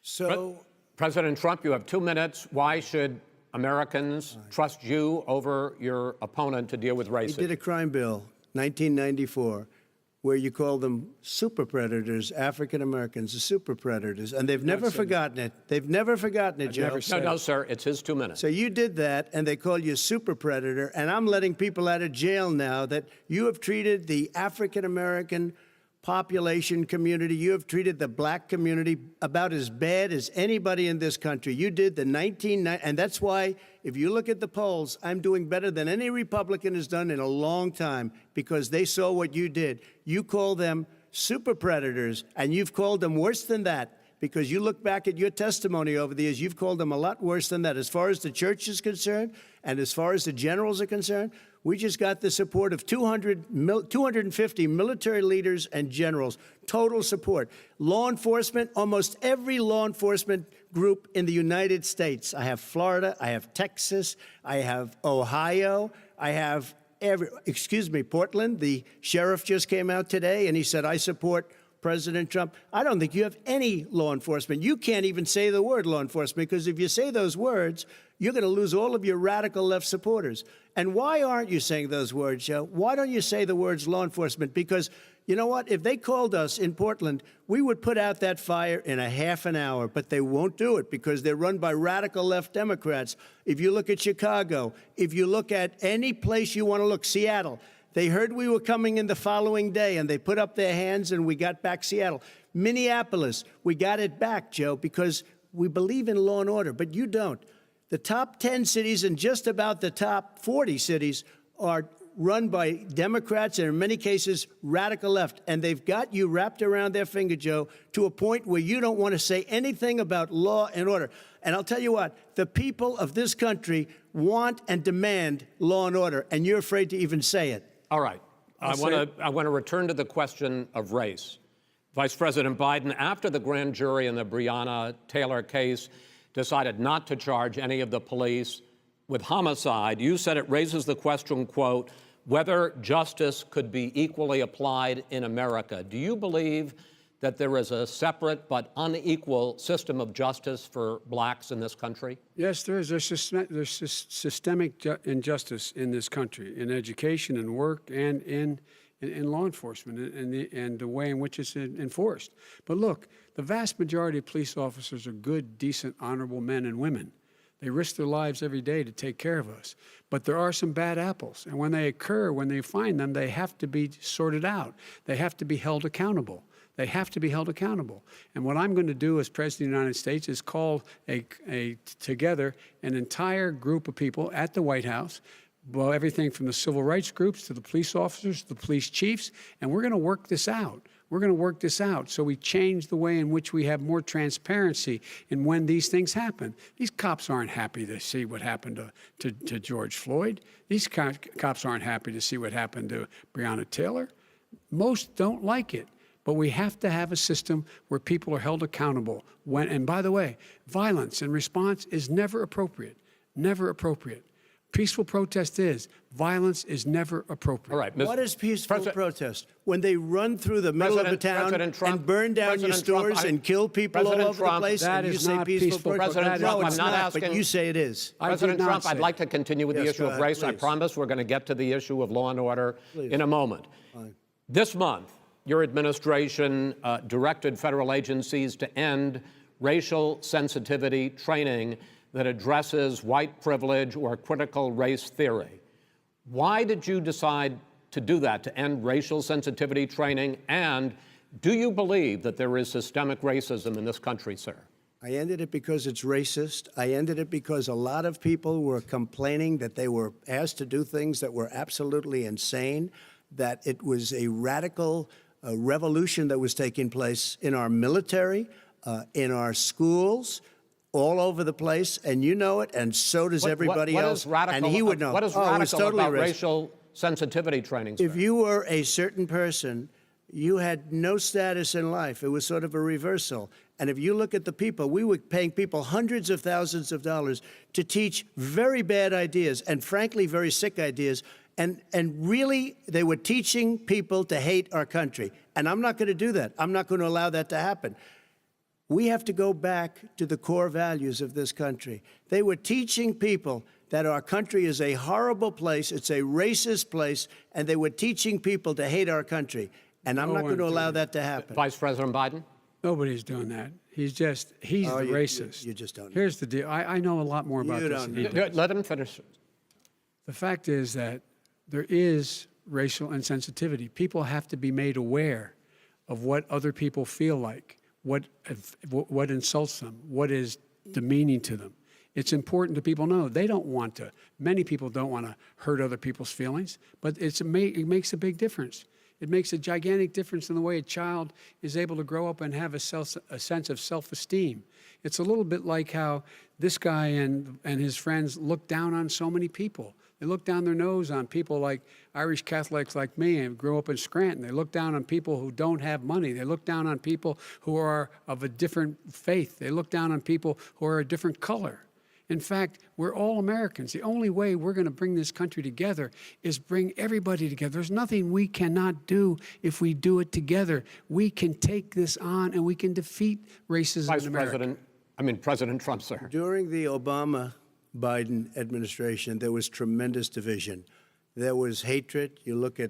So, President Trump, you have 2 minutes. Why should Americans trust you over your opponent to deal with race he did a crime bill, 1994, where you call them super predators, African Americans, the super predators, and they've never forgotten it. They've never forgotten it, Joe. No, sir, it's his 2 minutes. So you did that, and they call you a super predator, and I'm letting people out of jail now that you have treated the African American population community, you have treated the black community about as bad as anybody in this country. You did the 1990, and that's why, if you look at the polls, I'm doing better than any Republican has done in a long time, because they saw what you did. You call them super predators, and you've called them worse than that, because you look back at your testimony over the years, you've called them a lot worse than that. As far as the church is concerned, and as far as the generals are concerned, we just got the support of 250 military leaders and generals, total support. Law enforcement, almost every law enforcement group in the United States. I have Florida, I have Texas, I have Ohio, I have Portland. The sheriff just came out today and he said, I support President Trump. I don't think you have any law enforcement. You can't even say the word law enforcement, because if you say those words, you're going to lose all of your radical left supporters. And why aren't you saying those words, Joe? Why don't you say the words law enforcement? Because you know what? If they called us in Portland, we would put out that fire in a half an hour, but they won't do it because they're run by radical left Democrats. If you look at Chicago, if you look at any place you want to look, Seattle, they heard we were coming in the following day, and they put up their hands, and we got back Seattle. Minneapolis, we got it back, Joe, because we believe in law and order, but you don't. The top 10 cities and just about the top 40 cities are run by Democrats and, in many cases, radical left. And they've got you wrapped around their finger, Joe, to a point where you don't want to say anything about law and order. And I'll tell you what, the people of this country want and demand law and order, and you're afraid to even say it. All right. I want to return to the question of race. Vice President Biden, after the grand jury in the Breonna Taylor case decided not to charge any of the police with homicide, you said it raises the question, quote, whether justice could be equally applied in America. Do you believe that there is a separate but unequal system of justice for blacks in this country? Yes, there is. There's systemic injustice in this country, in education and work and in law enforcement and the way in which it's enforced. But look, the vast majority of police officers are good, decent, honorable men and women. They risk their lives every day to take care of us. But there are some bad apples. And when they occur, when they find them, they have to be sorted out. They have to be held accountable. They have to be held accountable. And what I'm going to do as President of the United States is call together an entire group of people at the White House, well, everything from the civil rights groups to the police officers, to the police chiefs, and we're going to work this out. We're going to work this out so we change the way in which we have more transparency in when these things happen. These cops aren't happy to see what happened to George Floyd. These cops aren't happy to see what happened to Breonna Taylor. Most don't like it. But we have to have a system where people are held accountable. And by the way, violence in response is never appropriate. Never appropriate. Peaceful protest is. Violence is never appropriate. All right. What is peaceful protest? When they run through the middle of the town and burn down your stores and kill people all over the place, and you say peaceful protest? President Trump, No, it's I'm not not, asking. but you say it is. President Trump, I'd like to continue with the Yes, issue go of ahead, race. I please. promise we're going to get to the issue of law and order in a moment. This month, your administration directed federal agencies to end racial sensitivity training that addresses white privilege or critical race theory. Why did you decide to do that, to end racial sensitivity training? And do you believe that there is systemic racism in this country, sir? I ended it because it's racist. I ended it because a lot of people were complaining that they were asked to do things that were absolutely insane, that it was a radical revolution that was taking place in our military, in our schools, all over the place, and you know it, and so does everybody else. And he would know. What is radical about racial sensitivity training, sir? If you were a certain person, you had no status in life. It was sort of a reversal. And if you look at the people, we were paying people hundreds of thousands of dollars to teach very bad ideas and, frankly, very sick ideas. And really, they were teaching people to hate our country. And I'm not going to do that. I'm not going to allow that to happen. We have to go back to the core values of this country. They were teaching people that our country is a horrible place, it's a racist place, and they were teaching people to hate our country. And I'm not going to allow that to happen. Vice President Biden? Nobody's doing that. He's the racist. You just don't know. Here's the deal. I know a lot more about You this don't than he know. does. Let him finish. The fact is that there is racial insensitivity. People have to be made aware of what other people feel like, what insults them, what is demeaning to them. It's important to people know. They don't want to. Many people don't want to hurt other people's feelings, but it makes a big difference. It makes a gigantic difference in the way a child is able to grow up and have a sense of self-esteem. It's a little bit like how this guy and his friends look down on so many people. They look down their nose on people like Irish Catholics like me and grew up in Scranton. They look down on people who don't have money. They look down on people who are of a different faith. They look down on people who are a different color. In fact, we're all Americans. The only way we're going to bring this country together is bring everybody together. There's nothing we cannot do if we do it together. We can take this on and we can defeat racism in America. President Trump, sir. During the Obama-Biden administration, there was tremendous division. There was hatred. You look at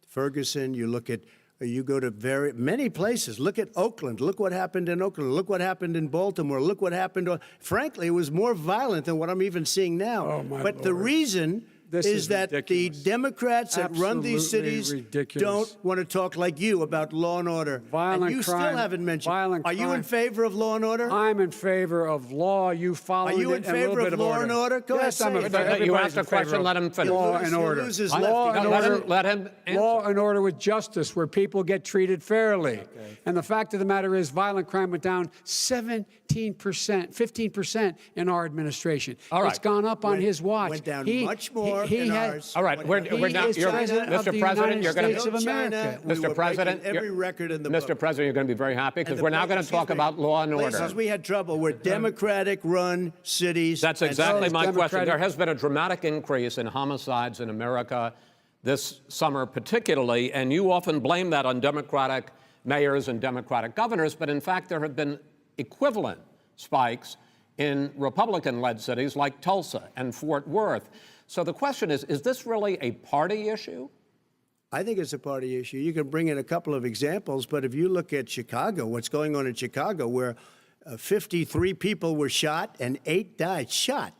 Ferguson, you go to many places. Look at Oakland. Look what happened in Oakland. Look what happened in Baltimore. Look what happened. Frankly, it was more violent than what I'm even seeing now. Oh, my but the Lord. reason is that ridiculous. the Democrats that run these Absolutely cities ridiculous. don't want to talk like you about law and order. Violent and you crime, still haven't mentioned. violent Are you in crime. favor of law and order? I'm in favor of law. You follow it. Are you in and a little favor bit of law and order? Go yes, ahead, I'm say in it. favor. You Everybody's asked a in favor question, of let him finish. Law He'll and order. lose his Law left. and No, order. Let him answer. Law and order with justice, where people get treated fairly. And the fact of the matter is, violent crime went down 15% in our administration. All right. It's gone up on his watch. Went down much more in ours. All right, we're now. is president of the Mr. President, you're going United to. States of America. We were Mr. President, breaking every record in the book. Mr. President, you're going to be very happy because And the we're now going to talk about law and order. Places we had trouble were Democratic-run cities. That's and exactly so- my question. Democratic- There has been a dramatic increase in homicides in America this summer, particularly, and you often blame that on Democratic mayors and Democratic governors, but in fact, there have been equivalent spikes in Republican-led cities like Tulsa and Fort Worth. So the question is this really a party issue? I think it's a party issue. You can bring in a couple of examples, but if you look at Chicago, what's going on in Chicago, where 53 people were shot and 8 died, shot.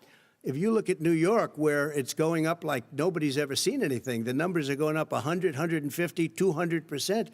If you look at New York, where it's going up like nobody's ever seen anything, the numbers are going up 100, 150, 200%.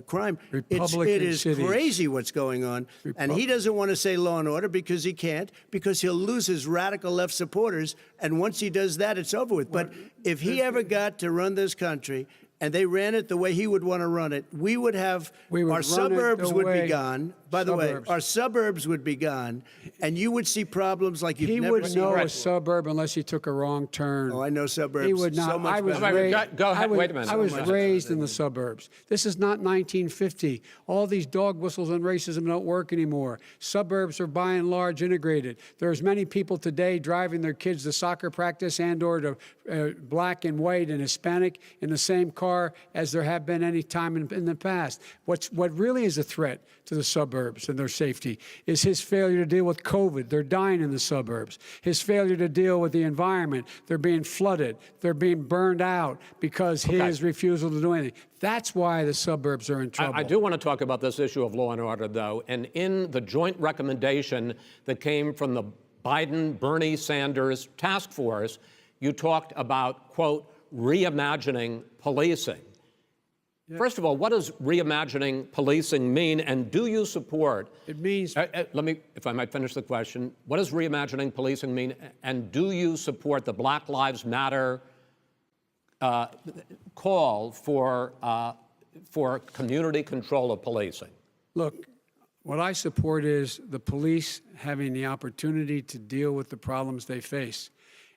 Crime. It is cities. Crazy what's going on. And he doesn't want to say law and order because he can't, because he'll lose his radical left supporters. And once he does that, it's over with. But if he ever got to run this country and they ran it the way he would want to run it, we would have our suburbs would be gone. By the way, our suburbs would be gone, and you would see problems like you've never seen. He would know a suburb unless he took a wrong turn. Oh, I know suburbs. He would not. So much I was better. raised, Go ahead. Wait a minute. I was raised in the suburbs. This is not 1950. All these dog whistles and racism don't work anymore. Suburbs are by and large integrated. There's many people today driving their kids to soccer practice and/or to black and white and Hispanic in the same car as there have been any time in the past. What really is a threat to the suburbs and their safety is his failure to deal with COVID. They're dying in the suburbs. His failure to deal with the environment. They're being flooded. They're being burned out because his refusal to do anything. That's why the suburbs are in trouble. I do want to talk about this issue of law and order, though. And in the joint recommendation that came from the Biden-Bernie Sanders task force, you talked about, quote, reimagining policing. Yeah. First of all, what does reimagining policing mean, and do you support? It means. Let me, if I might finish the question. What does reimagining policing mean, and do you support the Black Lives Matter call for community control of policing? Look, what I support is the police having the opportunity to deal with the problems they face.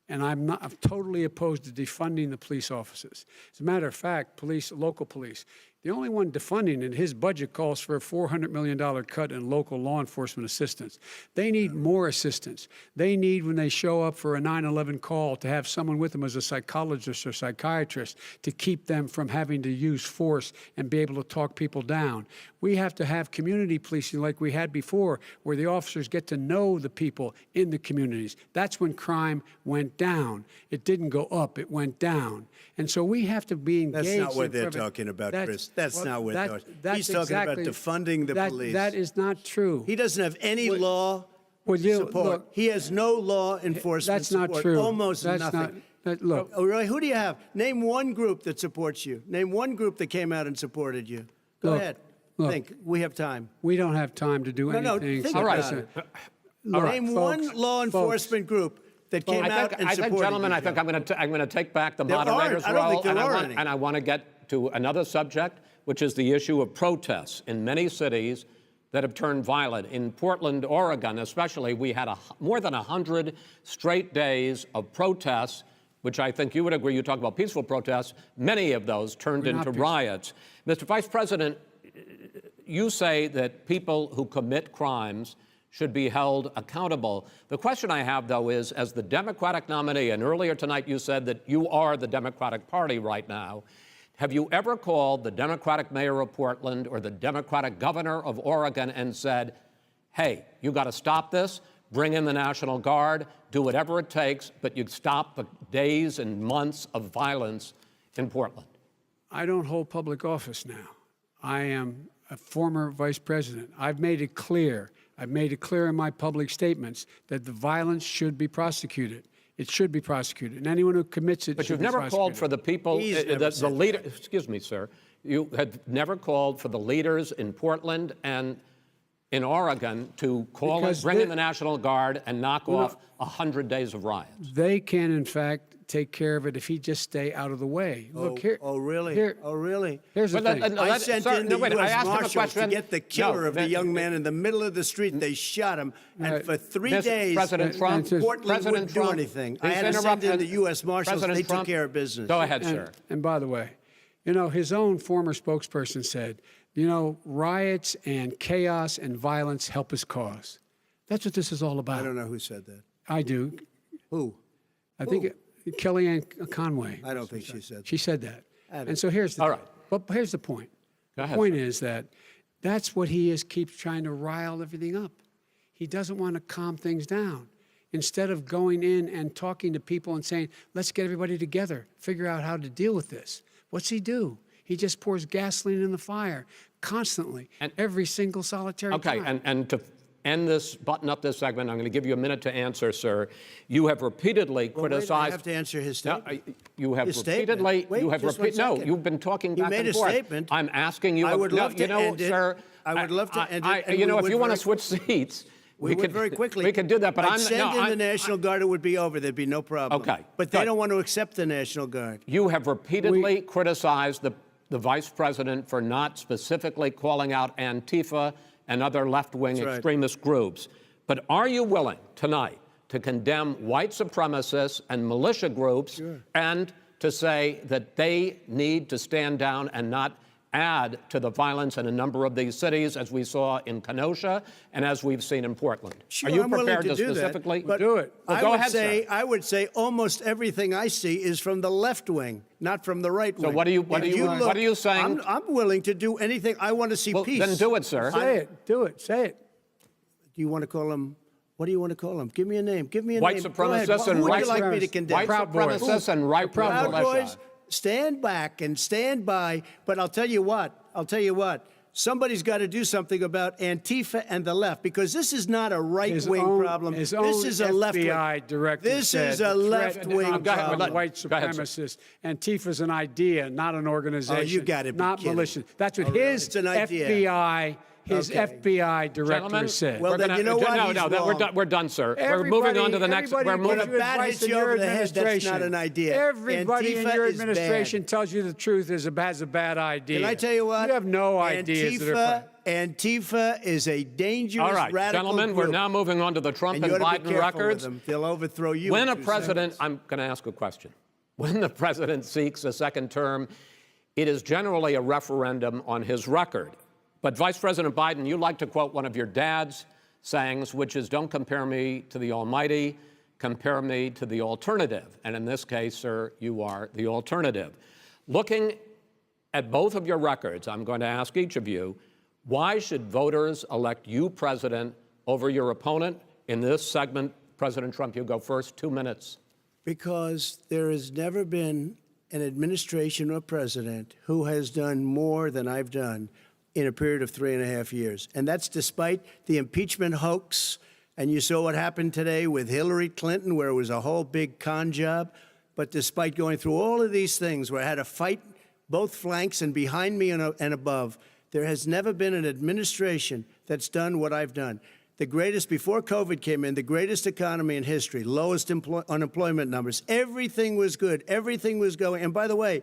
And I'm totally opposed to defunding the police offices. As a matter of fact, local police, the only one defunding it, his budget calls for a $400 million cut in local law enforcement assistance. They need more assistance. They need, when they show up for a 9/11 call, to have someone with them as a psychologist or psychiatrist to keep them from having to use force and be able to talk people down. We have to have community policing like we had before, where the officers get to know the people in the communities. That's when crime went down. It didn't go up, it went down. And so we have to be engaged. That's not what they're talking about, Chris. That's not what they're talking about. He's talking about defunding the police. That is not true. He doesn't have any law support. Look, he has no law enforcement support. That's not true. Almost that's nothing. Look. Oh, really? Who do you have? Name one group that supports you. Name one group that came out and supported you. Go ahead. Look, think. We have time. We don't have time to do anything. No, think all right. Name one law enforcement group that came out and supported gentlemen, you. I think I'm going to take back the There moderator's aren't. I don't role, think there are any. and I want to get to another subject, which is the issue of protests in many cities that have turned violent. In Portland, Oregon, especially, we had more than 100 straight days of protests, which I think you would agree. You talk about peaceful protests. Many of those turned into riots. Mr. Vice President, you say that people who commit crimes should be held accountable. The question I have, though, is, as the Democratic nominee, and earlier tonight you said that you are the Democratic Party right now, have you ever called the Democratic mayor of Portland or the Democratic governor of Oregon and said, hey, you got to stop this, bring in the National Guard, do whatever it takes, but you'd stop the days and months of violence in Portland? I don't hold public office now. I am a former vice president. I've made it clear in my public statements that the violence should be prosecuted. It should be prosecuted, and anyone who commits it. But you've never called for the people, the leader. Excuse me, sir. You had never called for the leaders in Portland and in Oregon to bring in the National Guard and knock off 100 days of riots. They can, in fact, take care of it if he just stay out of the way. Look here. Oh, really? Really? Here's the thing. I sent in the U.S. Marshals to get the killer of the young man in the middle of the street. They shot him, and for 3 days, President Trump, Portland wouldn't do anything. I had to send in the U.S. Marshals. They took care of business. Go ahead, sir. And by the way, his own former spokesperson said, riots and chaos and violence help his cause. That's what this is all about. I don't know who said that. I do. Who? I think Kellyanne Conway. I don't think she said that. She said that. And so here's the all right. But here's the point. Go ahead, the point sir. is that That's what he is, keeps trying to rile everything up. He doesn't want to calm things down. Instead of going in and talking to people and saying, let's get everybody together, figure out how to deal with this. What's he do? He just pours gasoline in the fire constantly, And- every single solitary Okay, time. and to end this, button up this segment, I'm going to give you a minute to answer, sir. You have repeatedly Well, wait, criticized. I have to answer his No, statement. you have His statement. repeatedly. Wait, you have just one no. second. You've been talking He back made and a forth. statement. I'm asking you. I would no, love to you know, end it. sir. I would love to end it, and you we know, if would you want to very- switch seats, We would could very quickly. We could do that, but I'd I'm send no, in I- the National Guard. It would be over. There'd be no problem. Okay, But they good. don't want to accept the National Guard. You have repeatedly criticized the vice president for not specifically calling out Antifa and other left-wing That's right. extremist groups. But are you willing tonight to condemn white supremacists and militia groups and to say that they need to stand down and not add to the violence in a number of these cities, as we saw in Kenosha and as we've seen in Portland? Sure, are you I'm willing prepared to do that, specifically but Do it. Well, I go would ahead, say, sir. I would say almost everything I see is from the left wing, not from the right wing. what are you- If what are you saying? I'm willing to do anything. I want to see Well, peace. then do it, sir. Say it. Do it. Say it. Do you want to call him? What do you want to call him? Give me a name. Give me a White name. Go ahead. supremacists and Who would right you like me to supremacists. condemn? White Proud Boys. supremacists and right-wing Proud militia. Boys, stand back and stand by. But I'll tell you what. Somebody's got to do something about Antifa and the left, because this is not a right-wing problem. His This own is a left-wing. FBI director This said is the a threat left-wing of Go ahead, problem. white go ahead, sir. supremacists. Antifa's an idea, not an organization. Oh, you gotta be not kidding. militia. That's what Oh, really? his It's an idea. His Okay. FBI director Gentlemen, said. Well, we're then gonna- you know what? No, He's no, wrong. we're done, sir. We're moving on to the next. Everybody We're gives moving. you bat advice hits in you your over the head, that's not administration. an idea. Everybody in Antifa your is administration bad. tells you the truth has a bad idea. Can I tell you what? You have no ideas. that are Antifa is a dangerous All right, radical gentlemen, group. we're now moving on to the Trump and and you ought to be Biden careful records. with them. They'll overthrow you. When in a 2 president, seconds. I'm going to ask a question. When the president seeks a second term, it is generally a referendum on his record. But Vice President Biden, you like to quote one of your dad's sayings, which is, don't compare me to the Almighty, compare me to the alternative. And in this case, sir, you are the alternative. Looking at both of your records, I'm going to ask each of you, why should voters elect you president over your opponent? In this segment, President Trump, you go first, 2 minutes. Because there has never been an administration or president who has done more than I've done in a period of 3.5 years. And that's despite the impeachment hoax. And you saw what happened today with Hillary Clinton, where it was a whole big con job. But despite going through all of these things, where I had to fight both flanks and behind me and above, there has never been an administration that's done what I've done. The greatest, before COVID came in, the greatest economy in history, lowest unemployment numbers. Everything was good. Everything was going. And by the way,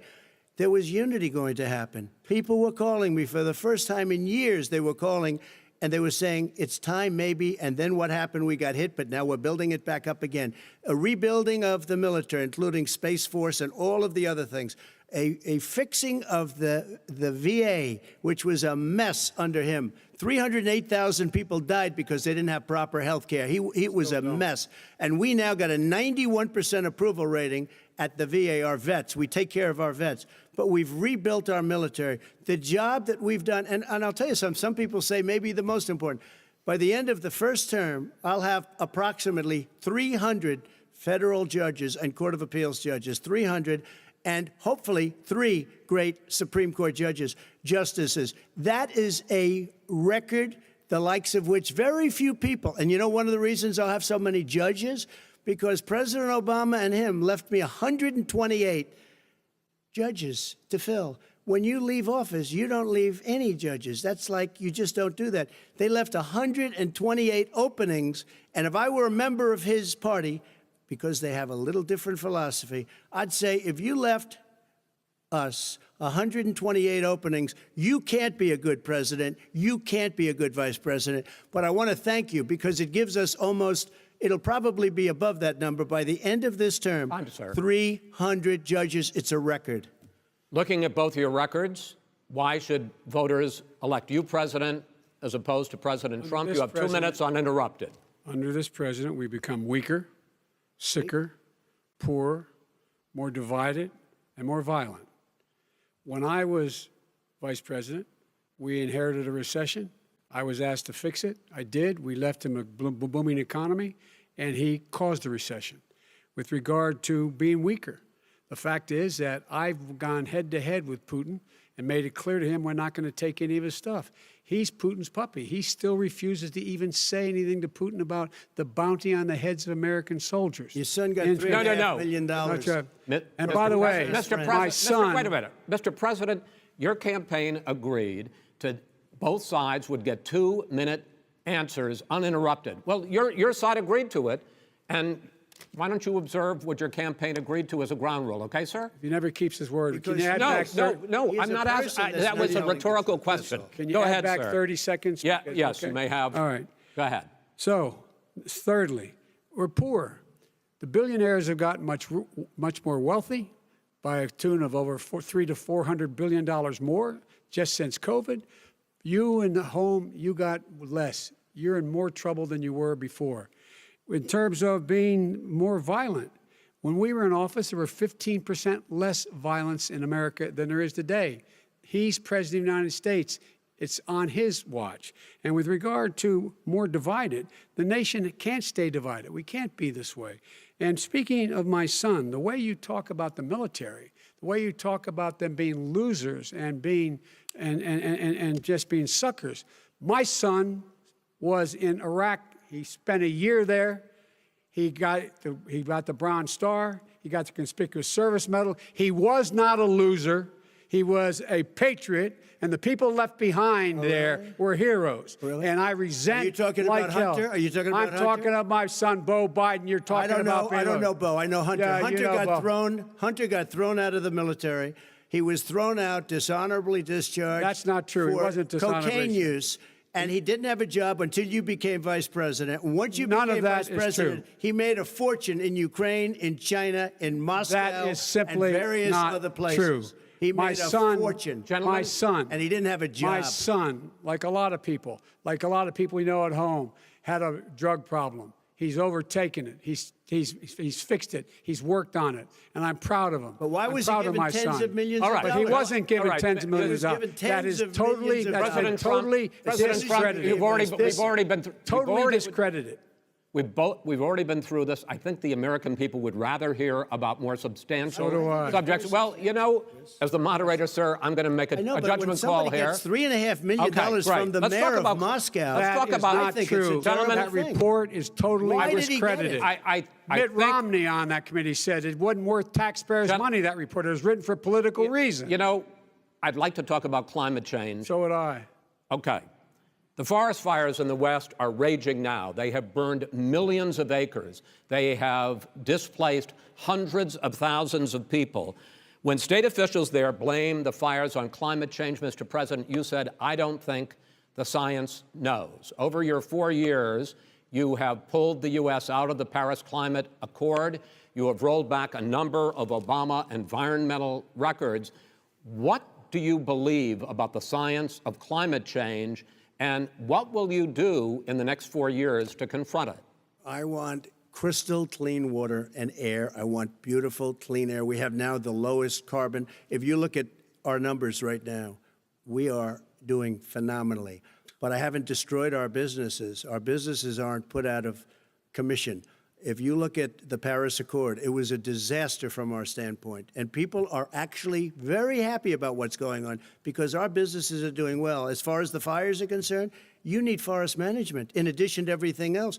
there was unity going to happen. People were calling me for the first time in years. They were calling and they were saying, it's time maybe. And then what happened? We got hit, but now we're building it back up again. A rebuilding of the military, including Space Force and all of the other things. A fixing of the VA, which was a mess under him. 308,000 people died because they didn't have proper health care. He was a mess. And we now got a 91% approval rating at the VA, our vets. We take care of our vets. But we've rebuilt our military. The job that we've done, and I'll tell you something, some people say maybe the most important. By the end of the first term, I'll have approximately 300 federal judges and Court of Appeals judges, 300, and hopefully 3 great Supreme Court justices. That is a record, the likes of which very few people, and you know one of the reasons I'll have so many judges? Because President Obama and him left me 128 judges to fill. When you leave office, you don't leave any judges. That's like, you just don't do that. They left 128 openings, and if I were a member of his party, because they have a little different philosophy, I'd say if you left us 128 openings, you can't be a good president, you can't be a good vice president. But I want to thank you because it gives us almost, it'll probably be above that number by the end of this term. Fine, sir. 300 judges, it's a record. Looking at both your records, why should voters elect you president as opposed to President Trump? this You have 2 president- minutes uninterrupted. Under this president, we become weaker, sicker, poorer, more divided, and more violent. When I was vice president, We inherited a recession. I was asked to fix it. I did. We left him a booming economy, and he caused a recession. With regard to being weaker, the fact is that I've gone head-to-head with Putin and made it clear to him we're not going to take any of his stuff. He's Putin's puppy. He still refuses to even say anything to Putin about the bounty on the heads of American soldiers. Your son got And- $3.5 million. And by the way, my son... Wait a minute. Mr. President, your campaign agreed to both sides would get 2-minute answers uninterrupted. Well, your side agreed to it, and why don't you observe what your campaign agreed to as a ground rule, okay, sir? He never keeps his word. Can you add No, back no, He's I'm a not person asking. that's That was a not yelling rhetorical at you, that's question. all. Can you Go add ahead, back sir. 30 seconds? Yeah, yes, Okay. you may have. All right. Go ahead. So, thirdly, we're poor. The billionaires have gotten much more wealthy by a tune of over $300 to $400 billion more just since COVID. You in the home, you got less. You're in more trouble than you were before. In terms of being more violent, when we were in office, there were 15% less violence in America than there is today. He's president of the United States. It's on his watch. And with regard to more divided, the nation can't stay divided. We can't be this way. And speaking of my son, the way you talk about the military, the way you talk about them being losers and being and just being suckers. My son was in Iraq. He spent a year there. He got the Bronze Star. He got the Conspicuous Service Medal. He was not a loser. He was a patriot, and the people left behind there were heroes. Really? And I resent. Are you talking like about hell. Hunter? Are you talking about I'm talking about my son, Bo Biden. You're talking about. I don't know Bo. I know Hunter. Yeah, Hunter you know Bo. Hunter got thrown out of the military. He was thrown out, dishonorably discharged. That's not true. He for wasn't dishonorably cocaine use. And he didn't have a job until you became vice president. Once you None of became that vice is president, true. he made a fortune in Ukraine, in China, in Moscow, That is simply and various not other places. true. He My made son, a fortune. Gentlemen, my son, and he didn't have a job. My son, like a lot of people we know at home, had a drug problem. He's overtaken it. He's fixed it. He's worked on it, and I'm proud of him. But why was he proud of given my tens son. of millions All of right. But he dollars? wasn't given All right. tens of millions He was of dollars. given That tens is of totally, millions of that's dollars. been totally President Trump, discredited. we've already been through. Totally discredited. We've already been through this. I think the American people would rather hear about more substantial So do I. subjects. Well, you know, as the moderator, sir, I'm going to make a I know, but when judgment call somebody here. gets $3.5 million Okay, from right. the Let's mayor talk about- of Moscow. let's talk That is about- not I think true. it's a terrible That thing. report is totally Why did he get discredited. it? I Mitt think, Romney on that committee said it wasn't worth taxpayers' money, that report. It was written for political reasons. you know, I'd like to talk about climate change. So would I. Okay. The forest fires in the West are raging now. They have burned millions of acres. They have displaced hundreds of thousands of people. When state officials there blame the fires on climate change, Mr. President, you said, I don't think the science knows. Over your 4 years, you have pulled the U.S. out of the Paris Climate Accord. You have rolled back a number of Obama environmental records. What do you believe about the science of climate change? And what will you do in the next 4 years to confront it? I want crystal clean water and air. I want beautiful, clean air. We have now the lowest carbon. If you look at our numbers right now, we are doing phenomenally. But I haven't destroyed our businesses. Our businesses aren't put out of commission. If you look at the Paris Accord, it was a disaster from our standpoint. And people are actually very happy about what's going on because our businesses are doing well. As far as the fires are concerned, you need forest management in addition to everything else.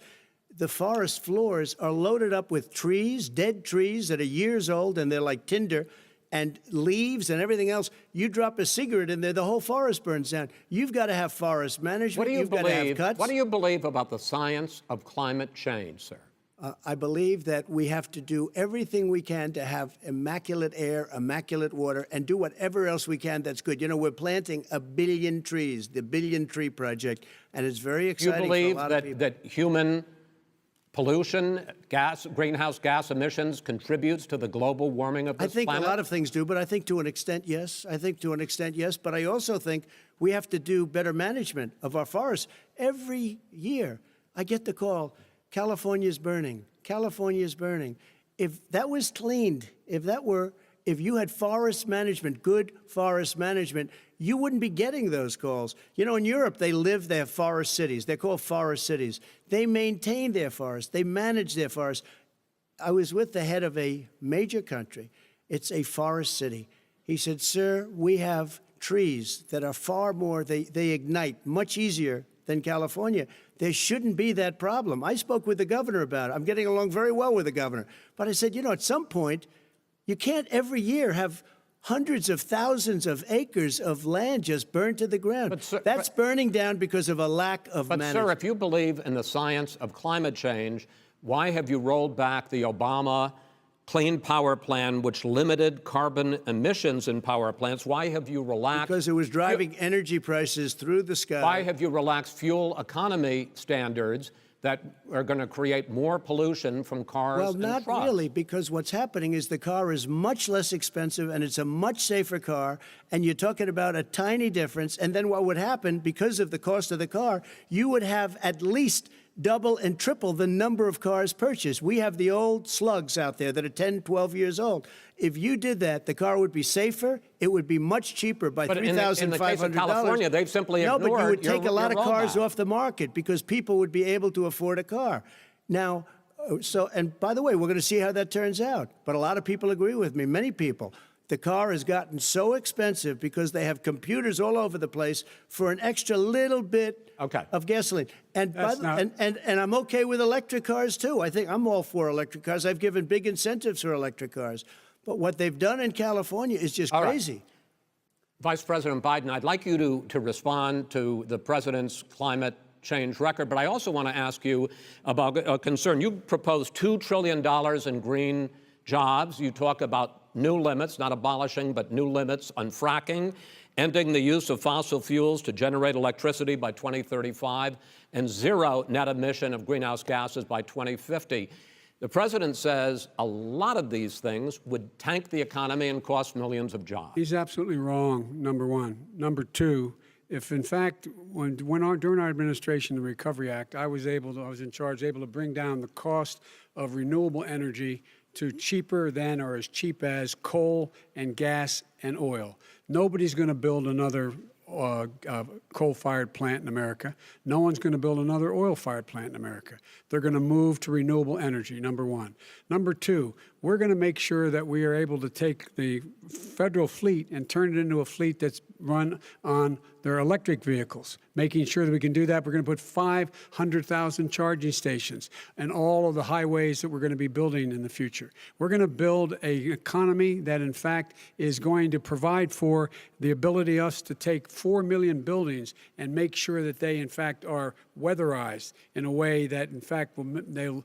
The forest floors are loaded up with trees, dead trees that are years old, and they're like tinder, and leaves and everything else. You drop a cigarette in there, the whole forest burns down. You've got to have forest management. What do you You've got to have believe? cuts. What do you believe about the science of climate change, sir? I believe that we have to do everything we can to have immaculate air, immaculate water, and do whatever else we can that's good. You know, we're planting 1 billion trees, the Billion Tree Project, and it's very Do you exciting believe for a lot of that, people. that human pollution, greenhouse gas emissions contributes to the global warming of I this think planet? a lot of things do, but I think to an extent, yes. I think to an extent, yes. But I also think we have to do better management of our forests. Every year, I get the call, California's burning. California's burning. If that was cleaned, if that were if you had forest management, good forest management, you wouldn't be getting those calls. You know, in Europe, they live their forest cities. They're called forest cities. They maintain their forests. They manage their forests. I was with the head of a major country. It's a forest city. He said, sir, we have trees that are far more, they ignite much easier than California. There shouldn't be that problem. I spoke with the governor about it. I'm getting along very well with the governor. But I said, you know, at some point, you can't every year have hundreds of thousands of acres of land just burned to the ground. But, sir, That's burning down because of a lack of But, management. sir, if you believe in the science of climate change, why have you rolled back the Obama Clean Power Plan, which limited carbon emissions in power plants? Why have you relaxed? Because it was driving energy prices through the sky. Why have you relaxed fuel economy standards that are going to create more pollution from cars Well, and not trucks? really, because what's happening is the car is much less expensive and it's a much safer car, and you're talking about a tiny difference. And then what would happen, because of the cost of the car, you would have at least double and triple the number of cars purchased. We have the old slugs out there that are 10, 12 years old. If you did that, the car would be safer. It would be much cheaper by But in the case of $3,500. California, they've simply No, but you ignored would take your- a lot of your cars rollback. off the market because people would be able to afford a car. Now, and by the way, we're going to see how that turns out. But a lot of people agree with me, many people. The car has gotten so expensive because they have computers all over the place for an extra little bit of gasoline. And, and I'm okay with electric cars, too. I think I'm all for electric cars. I've given big incentives for electric cars. But what they've done in California is just crazy. Vice President Biden, I'd like you to respond to the president's climate change record, but I also want to ask you about a concern. You proposed $2 trillion in green jobs. You talk about new limits, not abolishing, but new limits on fracking, ending the use of fossil fuels to generate electricity by 2035, and zero net emission of greenhouse gases by 2050. The president says a lot of these things would tank the economy and cost millions of jobs. He's absolutely wrong, number one. Number two, if in fact, during our administration, the Recovery Act, I was in charge, able to bring down the cost of renewable energy to cheaper than or as cheap as coal and gas and oil. Nobody's going to build another coal-fired plant in America. No one's going to build another oil-fired plant in America. They're going to move to renewable energy, number one. Number two, we're going to make sure that we are able to take the federal fleet and turn it into a fleet that's run on their electric vehicles. Making sure that we can do that, we're going to put 500,000 charging stations and all of the highways that we're going to be building in the future. We're going to build an economy that, in fact, is going to provide for the ability us to take 4 million buildings and make sure that they, in fact, are weatherized in a way that, in fact, they'll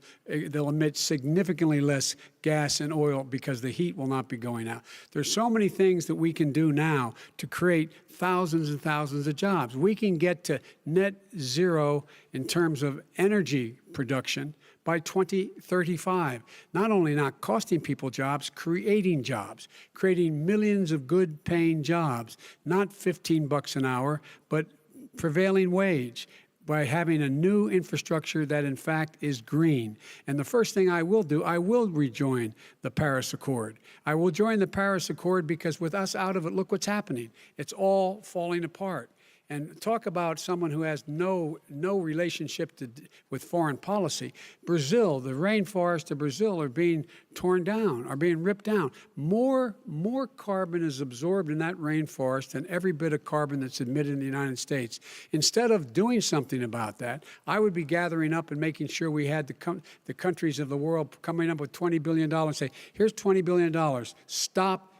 emit significantly less gas and oil because the heat will not be going out. There's so many things that we can do now to create thousands and thousands of jobs. We can get to net zero in terms of energy production by 2035. Not only not costing people jobs, creating millions of good paying jobs, not 15 bucks an hour, but prevailing wage, by having a new infrastructure that, in fact, is green. And the first thing I will do, I will rejoin the Paris Accord. I will join the Paris Accord because with us out of it, look what's happening. It's all falling apart. And talk about someone who has no relationship with foreign policy. Brazil, the rainforests of Brazil are being torn down, are being ripped down. More carbon is absorbed in that rainforest than every bit of carbon that's emitted in the United States. Instead of doing something about that, I would be gathering up and making sure we had the countries of the world coming up with $20 billion and say, here's $20 billion. Stop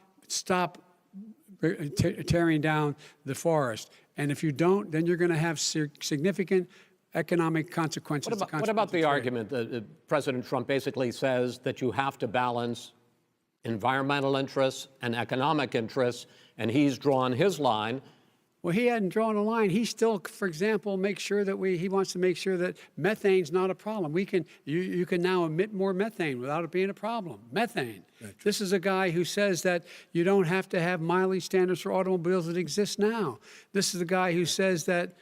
tearing down the forest. And if you don't, then you're going to have significant economic consequences. What about the argument that President Trump basically says that you have to balance environmental interests and economic interests, and he's drawn his line? Well, he hadn't drawn a line. He still, for example, makes sure that he wants to make sure that methane's not a problem. You can now emit more methane without it being a problem. Methane. This is a guy who says that you don't have to have mileage standards for automobiles that exist now. This is a guy who says that,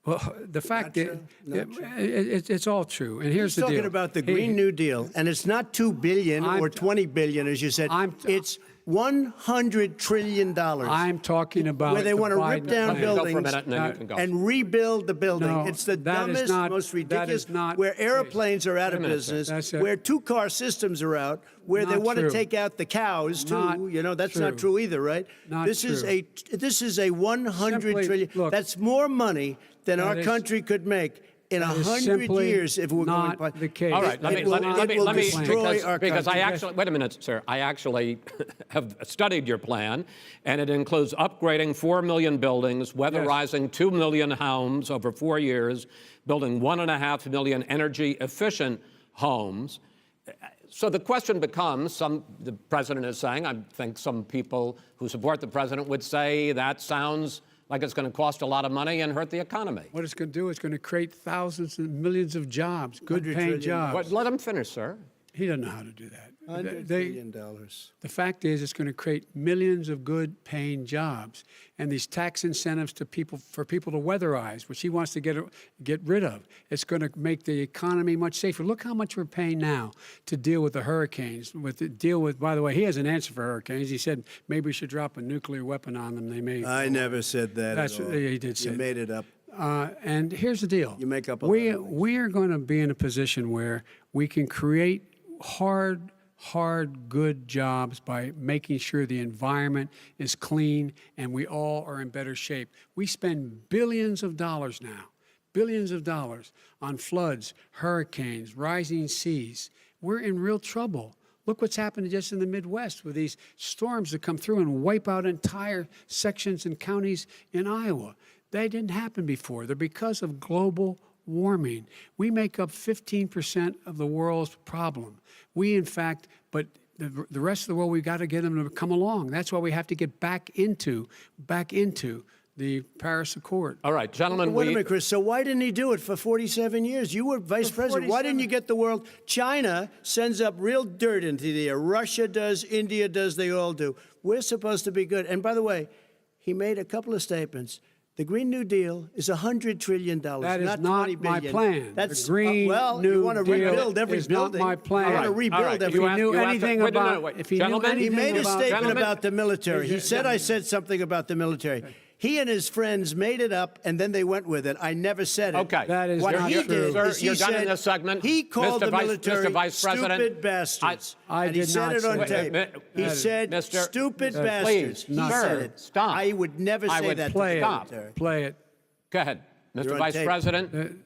well, the fact that it's all true. And here's the deal. He's talking about the Green New Deal, and it's not $2 billion or $20 billion, as you said. It's $100 trillion. I'm talking about where they the want to rip Biden down plan. Go for a buildings minute, and then you can go. and rebuild the building. No, It's the that is dumbest, not- most that ridiculous, is not where the case. airplanes are out of Wait a minute, sir. business, That's it. where two-car systems are out, where they Not want to true. take out the cows, too. Not That's not true. true either, right? Not this is true. this is a 100 Simply, trillion. look, That's more money than our that is- country could make in that is 100 simply years if we're not going. the case. All right, let me It will destroy because, our because I country. actually, wait a minute, sir. I actually have studied your plan, and it includes upgrading 4 million buildings, weatherizing 2 million homes over 4 years, building 1.5 million energy-efficient homes. So the question becomes, the president is saying, I think some people who support the president would say that sounds like it's going to cost a lot of money and hurt the economy. What it's going to do is going to create thousands and millions of jobs, good-paying trillion. jobs. But let him finish, sir. He doesn't know how to do that. $100 They- billion. The fact is, it's going to create millions of good-paying jobs, and these tax incentives to people for people to weatherize, which he wants to get rid of. It's going to make the economy much safer. Look how much we're paying now to deal with the hurricanes. By the way, he has an answer for hurricanes. He said maybe we should drop a nuclear weapon on them. They may. I never said that That's at all. he did say. You that. made it up. And here's the deal. You make up a lot of things. We are going to be in a position where we can create hard, good jobs by making sure the environment is clean and we all are in better shape. We spend billions of dollars now, billions of dollars on floods, hurricanes, rising seas. We're in real trouble. Look what's happened just in the Midwest with these storms that come through and wipe out entire sections and counties in Iowa. They didn't happen before. They're because of global warming. We make up 15% of the world's problem. We, in fact, but the rest of the world, we've got to get them to come along. That's why we have to get back into the Paris Accord. All right, gentlemen, Wait a minute, Chris. So why didn't he do it for 47 years? You were vice president. Why didn't you get the world? China sends up real dirt into the air. Russia does. India does. They all do. We're supposed to be good. And by the way, he made a couple of statements. The Green New Deal is $100 trillion, That is not not $20 my billion. plan. That's The Green well, New you want to Deal rebuild every is not building. my plan. You want to All right, rebuild all right. every. If he knew you have to- anything wait, no, no, about, wait. if he Gentlemen, knew He anything made a about, statement Gentlemen. about the military. He said I said something about the military. He and his friends made it up, and then they went with it. I never said it. Okay. That is What not he true. did Sir, is he you're done in said this segment. he called Mr. the military Vice President, stupid bastards. I and he did said not it on say tape. that. He said Mr. stupid Please, bastards. He not said true. it. Stop. I would never I say would that play to the it. military. Play it. Go ahead. You're Mr. on Vice tape. President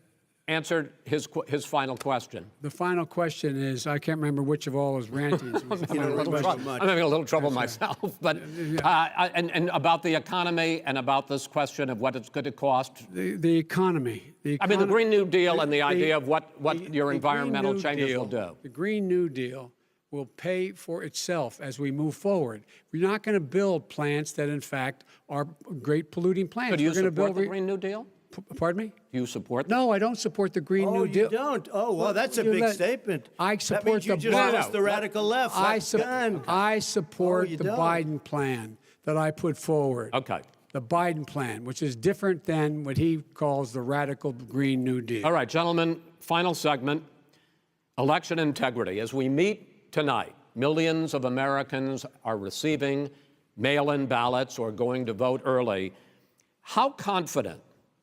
answered his final question. The final question is, I can't remember which of all his rantings. was the I'm having a final little question. trouble- I'm having a little trouble myself, but and about the economy and about this question of what it's going to cost. The economy. I mean, the Green New Deal and the idea of what the your Green environmental New changes Deal- will do. The Green New Deal will pay for itself as we move forward. We're not going to build plants that, in fact, are great polluting plants. So do you We're going to support build the Green New Deal? Pardon me? Do you support that? No, I don't support the Green Oh, New Deal. you don't? Oh, well, that's a You big let- statement. I That support means you the just Biden- lost the radical left. I support Oh, you the don't? Biden plan that I put forward. Okay. The Biden plan, which is different than what he calls the radical Green New Deal. All right, gentlemen, final segment, election integrity. As we meet tonight, millions of Americans are receiving mail-in ballots or going to vote early. How confident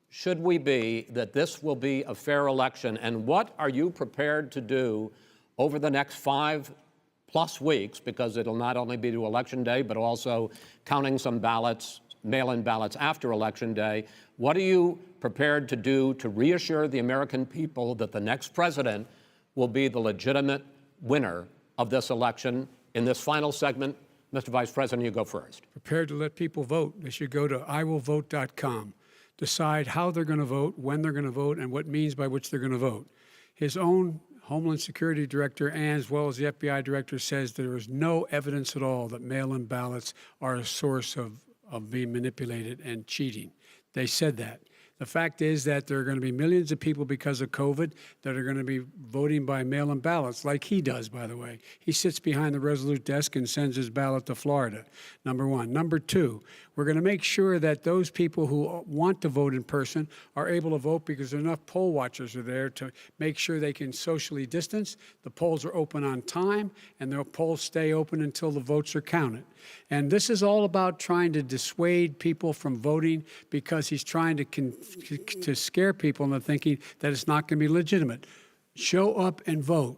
should we be that this will be a fair election, and what are you prepared to do over the next 5+ weeks, because it'll not only be to Election Day, but also counting some ballots, mail-in ballots after Election Day. What are you prepared to do to reassure the American people that the next president will be the legitimate winner of this election? In this final segment, Mr. Vice President, you go first. Prepared to let people vote. They should go to iwillvote.com, decide how they're going to vote, when they're going to vote, and what means by which they're going to vote. His own Homeland Security Director, and as well as the FBI Director, says there is no evidence at all that mail-in ballots are a source of being manipulated and cheating. They said that. The fact is that there are going to be millions of people because of COVID that are going to be voting by mail-in ballots, like he does, by the way. He sits behind the Resolute desk and sends his ballot to Florida, number one. Number two, we're going to make sure that those people who want to vote in person are able to vote because enough poll watchers are there to make sure they can socially distance. The polls are open on time, and the polls stay open until the votes are counted. And this is all about trying to dissuade people from voting because he's trying to scare people into thinking that it's not going to be legitimate. Show up and vote.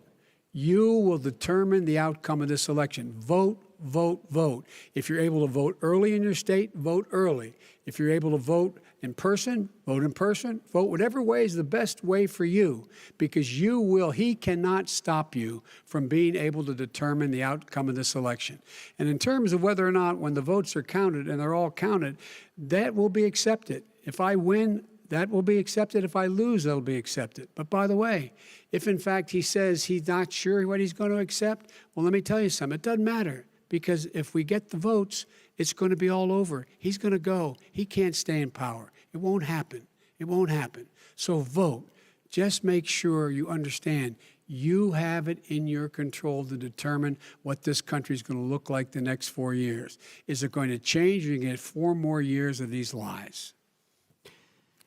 You will determine the outcome of this election. Vote, vote, vote. If you're able to vote early in your state, vote early. If you're able to vote in person, vote in person. Vote whatever way is the best way for you, because he cannot stop you from being able to determine the outcome of this election. And in terms of whether or not, when the votes are counted, and they're all counted, that will be accepted. If I win, that will be accepted. If I lose, that'll be accepted. But by the way, if in fact he says he's not sure what he's going to accept, well, let me tell you something. It doesn't matter, because if we get the votes, it's going to be all over. He's going to go. He can't stay in power. It won't happen. It won't happen. So vote. Just make sure you understand you have it in your control to determine what this country is going to look like the next 4 years. Is it going to change, or are you going to get 4 more years of these lies?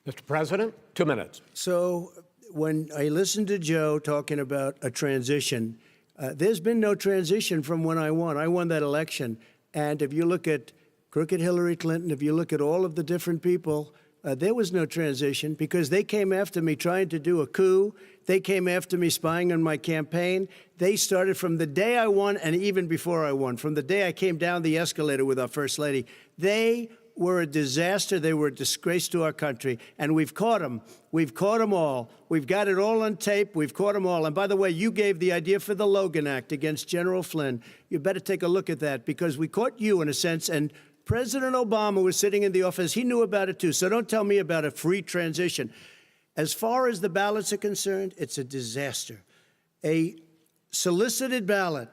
Mr. President, 2 minutes. So when I listened to Joe talking about a transition, there's been no transition from when I won. I won that election. And if you look at crooked Hillary Clinton, if you look at all of the different people, there was no transition, because they came after me trying to do a coup. They came after me spying on my campaign. They started from the day I won, and even before I won, from the day I came down the escalator with our First Lady. They were a disaster. They were a disgrace to our country. And we've caught them. We've caught them all. We've got it all on tape. We've caught them all. And by the way, you gave the idea for the Logan Act against General Flynn. You better take a look at that, because we caught you in a sense. And President Obama was sitting in the office. He knew about it, too. So don't tell me about a free transition. As far as the ballots are concerned, it's a disaster. A solicited ballot,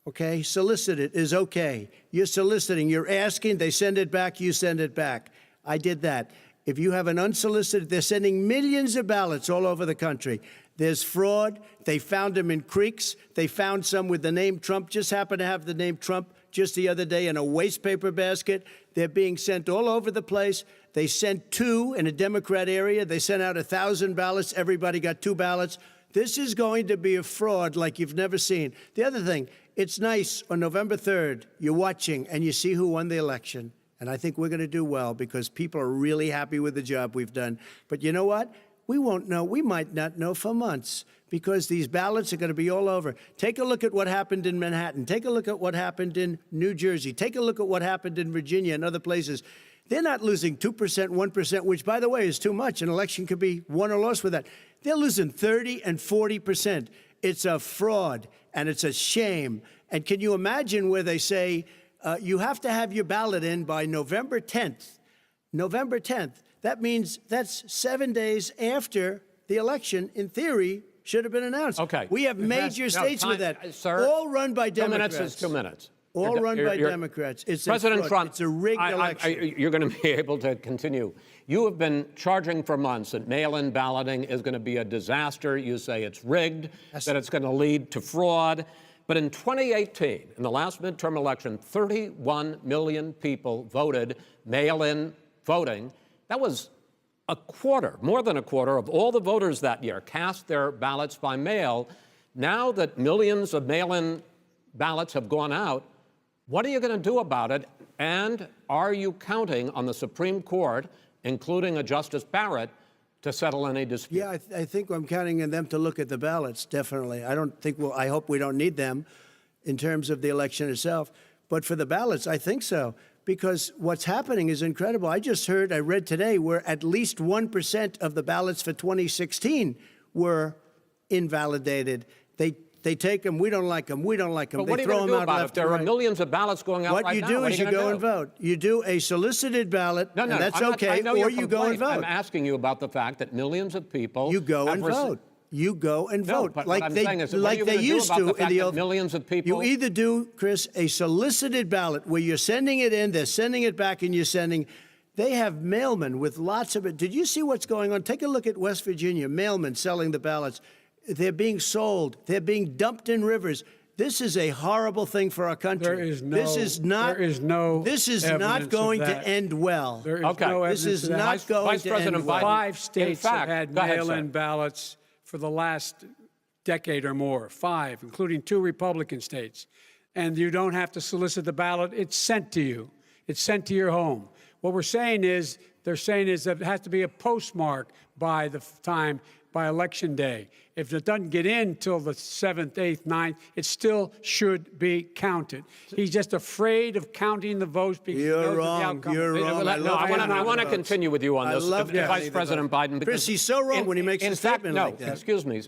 okay, solicited is okay. You're soliciting, you're asking, they send it back, you send it back. I did that. If you have an unsolicited, they're sending millions of ballots all over the country. There's fraud. They found them in creeks. They found some with the name Trump, just happened to have the name Trump just the other day in a waste paper basket. They're being sent all over the place. They sent 2 in a Democrat area. They sent out 1,000 ballots. Everybody got 2 ballots. This is going to be a fraud like you've never seen. The other thing, it's nice on November 3rd, you're watching and you see who won the election. And I think we're going to do well, because people are really happy with the job we've done. But you know what? We won't know. We might not know for months, because these ballots are going to be all over. Take a look at what happened in Manhattan. Take a look at what happened in New Jersey. Take a look at what happened in Virginia and other places. They're not losing 2%, 1%, which, by the way, is too much. An election could be won or lost with that. They're losing 30 and 40%. It's a fraud, and it's a shame. And can you imagine where they say you have to have your ballot in by November 10th? November 10th. That means that's 7 days after the election, in theory, should have been announced. Okay. We have major states with that, sir, all run by 2 Democrats. minutes is 2 minutes. All run by Democrats. It's President Trump, it's a rigged election. you're going to be able to continue. You have been charging for months that mail-in balloting is going to be a disaster. You say it's rigged, that it's going to lead to fraud. But in 2018, in the last midterm election, 31 million people voted mail-in voting. That was a quarter, more than a quarter, of all the voters that year cast their ballots by mail. Now that millions of mail-in ballots have gone out, what are you going to do about it? And are you counting on the Supreme Court, including a Justice Barrett, to settle any dispute? Yeah, I think I'm counting on them to look at the ballots, definitely. I hope we don't need them in terms of the election itself. But for the ballots, I think so. Because what's happening is incredible. I read today, where at least 1% of the ballots for 2016 were invalidated. They take them, we don't like them, we don't like them. But what are you going to do about it? If there are millions of ballots going out right now, what you do is you go and vote. You do a solicited ballot, and that's okay, or you go and vote. I'm asking you about the fact that millions of people... You go and vote. You go and vote, but like what I'm they saying is, like they used to in the old. Millions of people. You either do, Chris, a solicited ballot where you're sending it in, they're sending it back, and you're sending. They have mailmen with lots of it. Did you see what's going on? Take a look at West Virginia, mailmen selling the ballots. They're being sold. They're being dumped in rivers. This is a horrible thing for our country. There is no. This is not. There is no. This is not evidence going of to that. end well. There is Okay. no This evidence is of that. not going Vice to President end well. Biden. 5 states In fact, have had go ahead, mail-in sir. ballots for the last decade or more. 5, including 2 Republican states. And you don't have to solicit the ballot. It's sent to you. It's sent to your home. What we're saying is, they're saying is that it has to be a postmark by the time, by Election Day. If it doesn't get in till the 7th, 8th, 9th, it still should be counted. He's just afraid of counting the votes because he knows You're the wrong. outcome. You're wrong. No, I want to votes. continue with you on I this, love counting Vice the President votes. Biden. Chris, he's so wrong when he makes a statement no, like that. Excuse me,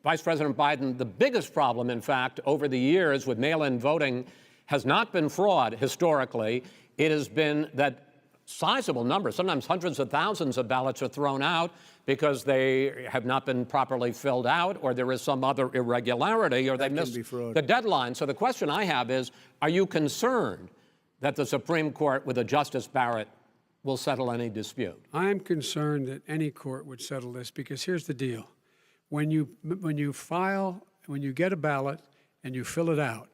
Vice President Biden, the biggest problem, in fact, over the years with mail-in voting has not been fraud historically. It has been that sizable numbers, sometimes hundreds of thousands of ballots are thrown out because they have not been properly filled out, or there is some other irregularity, or they missed be fraud. the deadline. So the question I have is, are you concerned that the Supreme Court with a Justice Barrett will settle any dispute? I'm concerned that any court would settle this because here's the deal. When you get a ballot and you fill it out,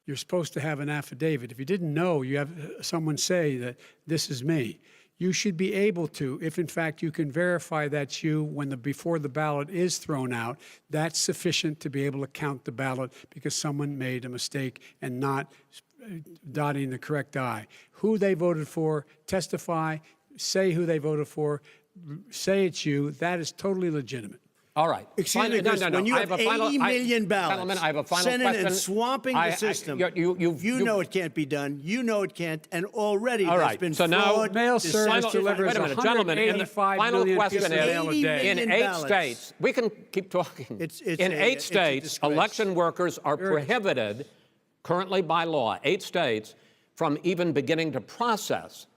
you're supposed to have an affidavit. If you didn't know, you have someone say that this is me. You should be able to, if in fact you can verify that's you before the ballot is thrown out, that's sufficient to be able to count the ballot because someone made a mistake and not dotting the correct I. Who they voted for, testify, say who they voted for, say it's you, that is totally legitimate. All right. Excuse me, Chris, when you have 80 million ballots, Gentlemen, I have a final Senate question. and swamping the system, you know it can't be done. You know it can't, and already All there's right, been so now- fraud. Mail deception. service delivers Wait a minute, gentlemen, in the 185 final million question pieces of is, mail a day. in million 8 ballots. states, we can keep talking. It's in a- 8 it's a states, disgrace. election workers are prohibited, currently by law, 8 states, from even beginning to process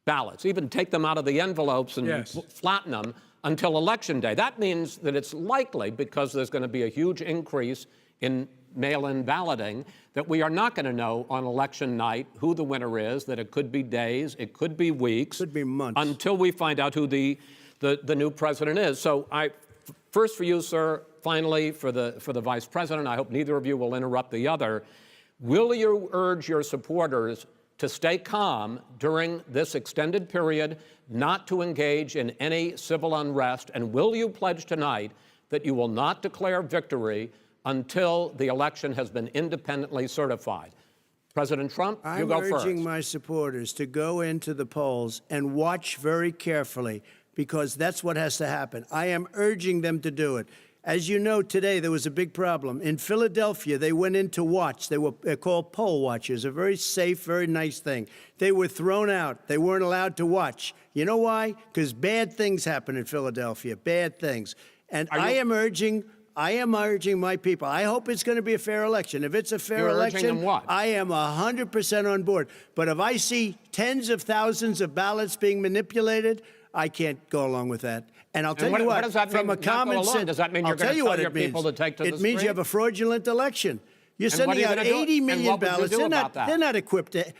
ballots, even take them out of the envelopes and Yes. flatten them until Election Day. That means that it's likely, because there's going to be a huge increase in mail-in balloting, that we are not going to know on election night who the winner is, that it could be days, it could be weeks. Could be months. Until we find out who the new president is. So first for you, sir, finally for the vice president, I hope neither of you will interrupt the other. Will you urge your supporters to stay calm during this extended period, not to engage in any civil unrest? And will you pledge tonight that you will not declare victory until the election has been independently certified? President Trump, you go first. I'm urging my supporters to go into the polls and watch very carefully, because that's what has to happen. I am urging them to do it. As you know, today there was a big problem. In Philadelphia, they went in to watch. They're called poll watchers, a very safe, very nice thing. They were thrown out. They weren't allowed to watch. You know why? Because bad things happen in Philadelphia, bad things. And I am urging my people. I hope it's going to be a fair election. If it's a fair You're urging election, them what? I am 100% on board. But if I see tens of thousands of ballots being manipulated, I can't go along with that. And I'll tell you what what, does that from mean, a not go common along? sense, Does that mean I'll you're gonna tell you tell what your it means. people to take to the It means street? you have a fraudulent election. You're And what are sending you out gonna do? 80 And million what would you ballots. do about that? They're not equipped to.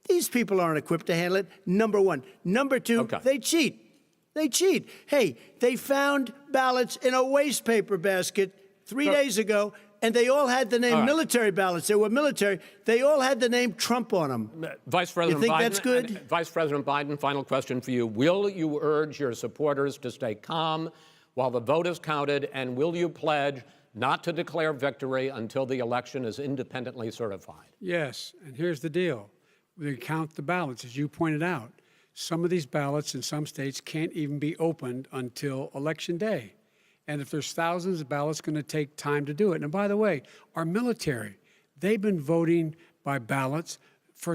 These people aren't equipped to handle it. Number one. Number two, Okay. they cheat. They cheat. Hey, they found ballots in a waste paper basket 3 days ago, and they all had the name All right. military ballots. They were military. They all had the name Trump on them. Vice President You think Biden, that's good? Vice President Biden, final question for you. Will you urge your supporters to stay calm while the vote is counted, and will you pledge not to declare victory until the election is independently certified? Yes, and here's the deal. We count the ballots, as you pointed out. Some of these ballots in some states can't even be opened until Election Day. And if there's thousands of ballots, it's going to take time to do it. And by the way, our military, they've been voting by ballots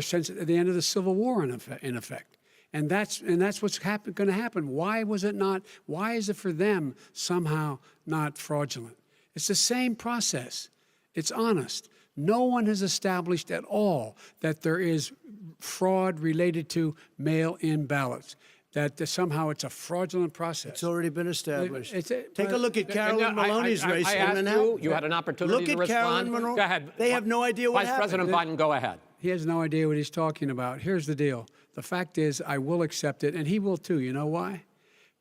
since the end of the Civil War, in effect. And that's what's going to happen. Why was it not? Why is it for them somehow not fraudulent? It's the same process. It's honest. No one has established at all that there is fraud related to mail-in ballots, that somehow it's a fraudulent process. It's already been established. Take a but- look at Carolyn Maloney's race I in asked Manhattan. you had an opportunity Look to at respond. Carolyn Monroe. Go ahead. They have no idea what Vice President happened. Biden, go ahead. He has no idea what he's talking about. Here's the deal. The fact is, I will accept it, and he will too. You know why?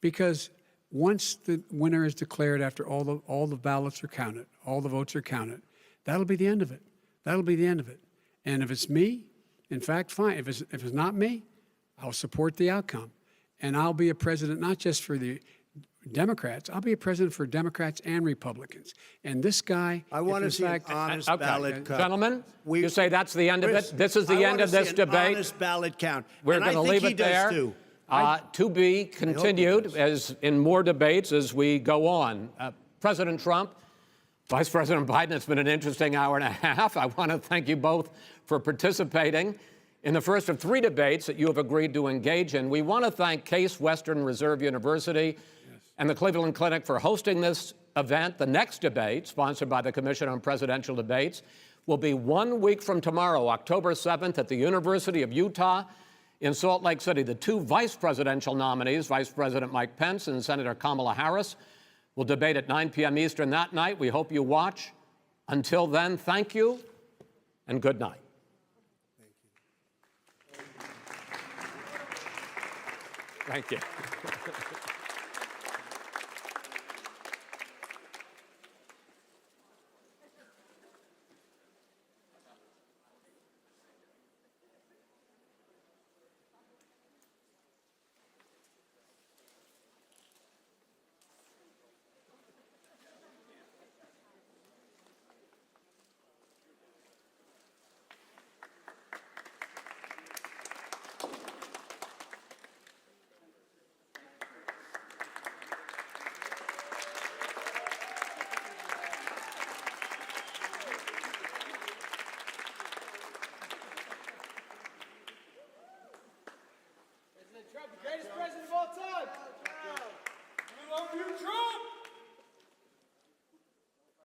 Because once the winner is declared, after all the ballots are counted, all the votes are counted, that'll be the end of it. That'll be the end of it. And if it's me, in fact, fine. If it's not me, I'll support the outcome. And I'll be a president not just for the Democrats. I'll be a president for Democrats and Republicans. And this guy, I want to in see an fact, honest Okay. ballot count. Gentlemen, We- you say that's the end of Chris, it? This is the I end wanna of this see an debate? honest ballot count. We're And I going to think leave he it does there. too. To be continued as in more debates as we go on. President Trump, Vice President Biden, it's been an interesting hour and a half. I want to thank you both for participating in the first of 3 debates that you have agreed to engage in. We want to thank Case Western Reserve University and the Cleveland Clinic for hosting this event. The next debate, sponsored by the Commission on Presidential Debates, will be 1 week from tomorrow, October 7th, at the University of Utah in Salt Lake City. The 2 vice presidential nominees, Vice President Mike Pence and Senator Kamala Harris, will debate at 9 p.m. Eastern that night. We hope you watch. Until then, thank you and good night. Thank you. Trump, the greatest president of all time. We love you, Trump!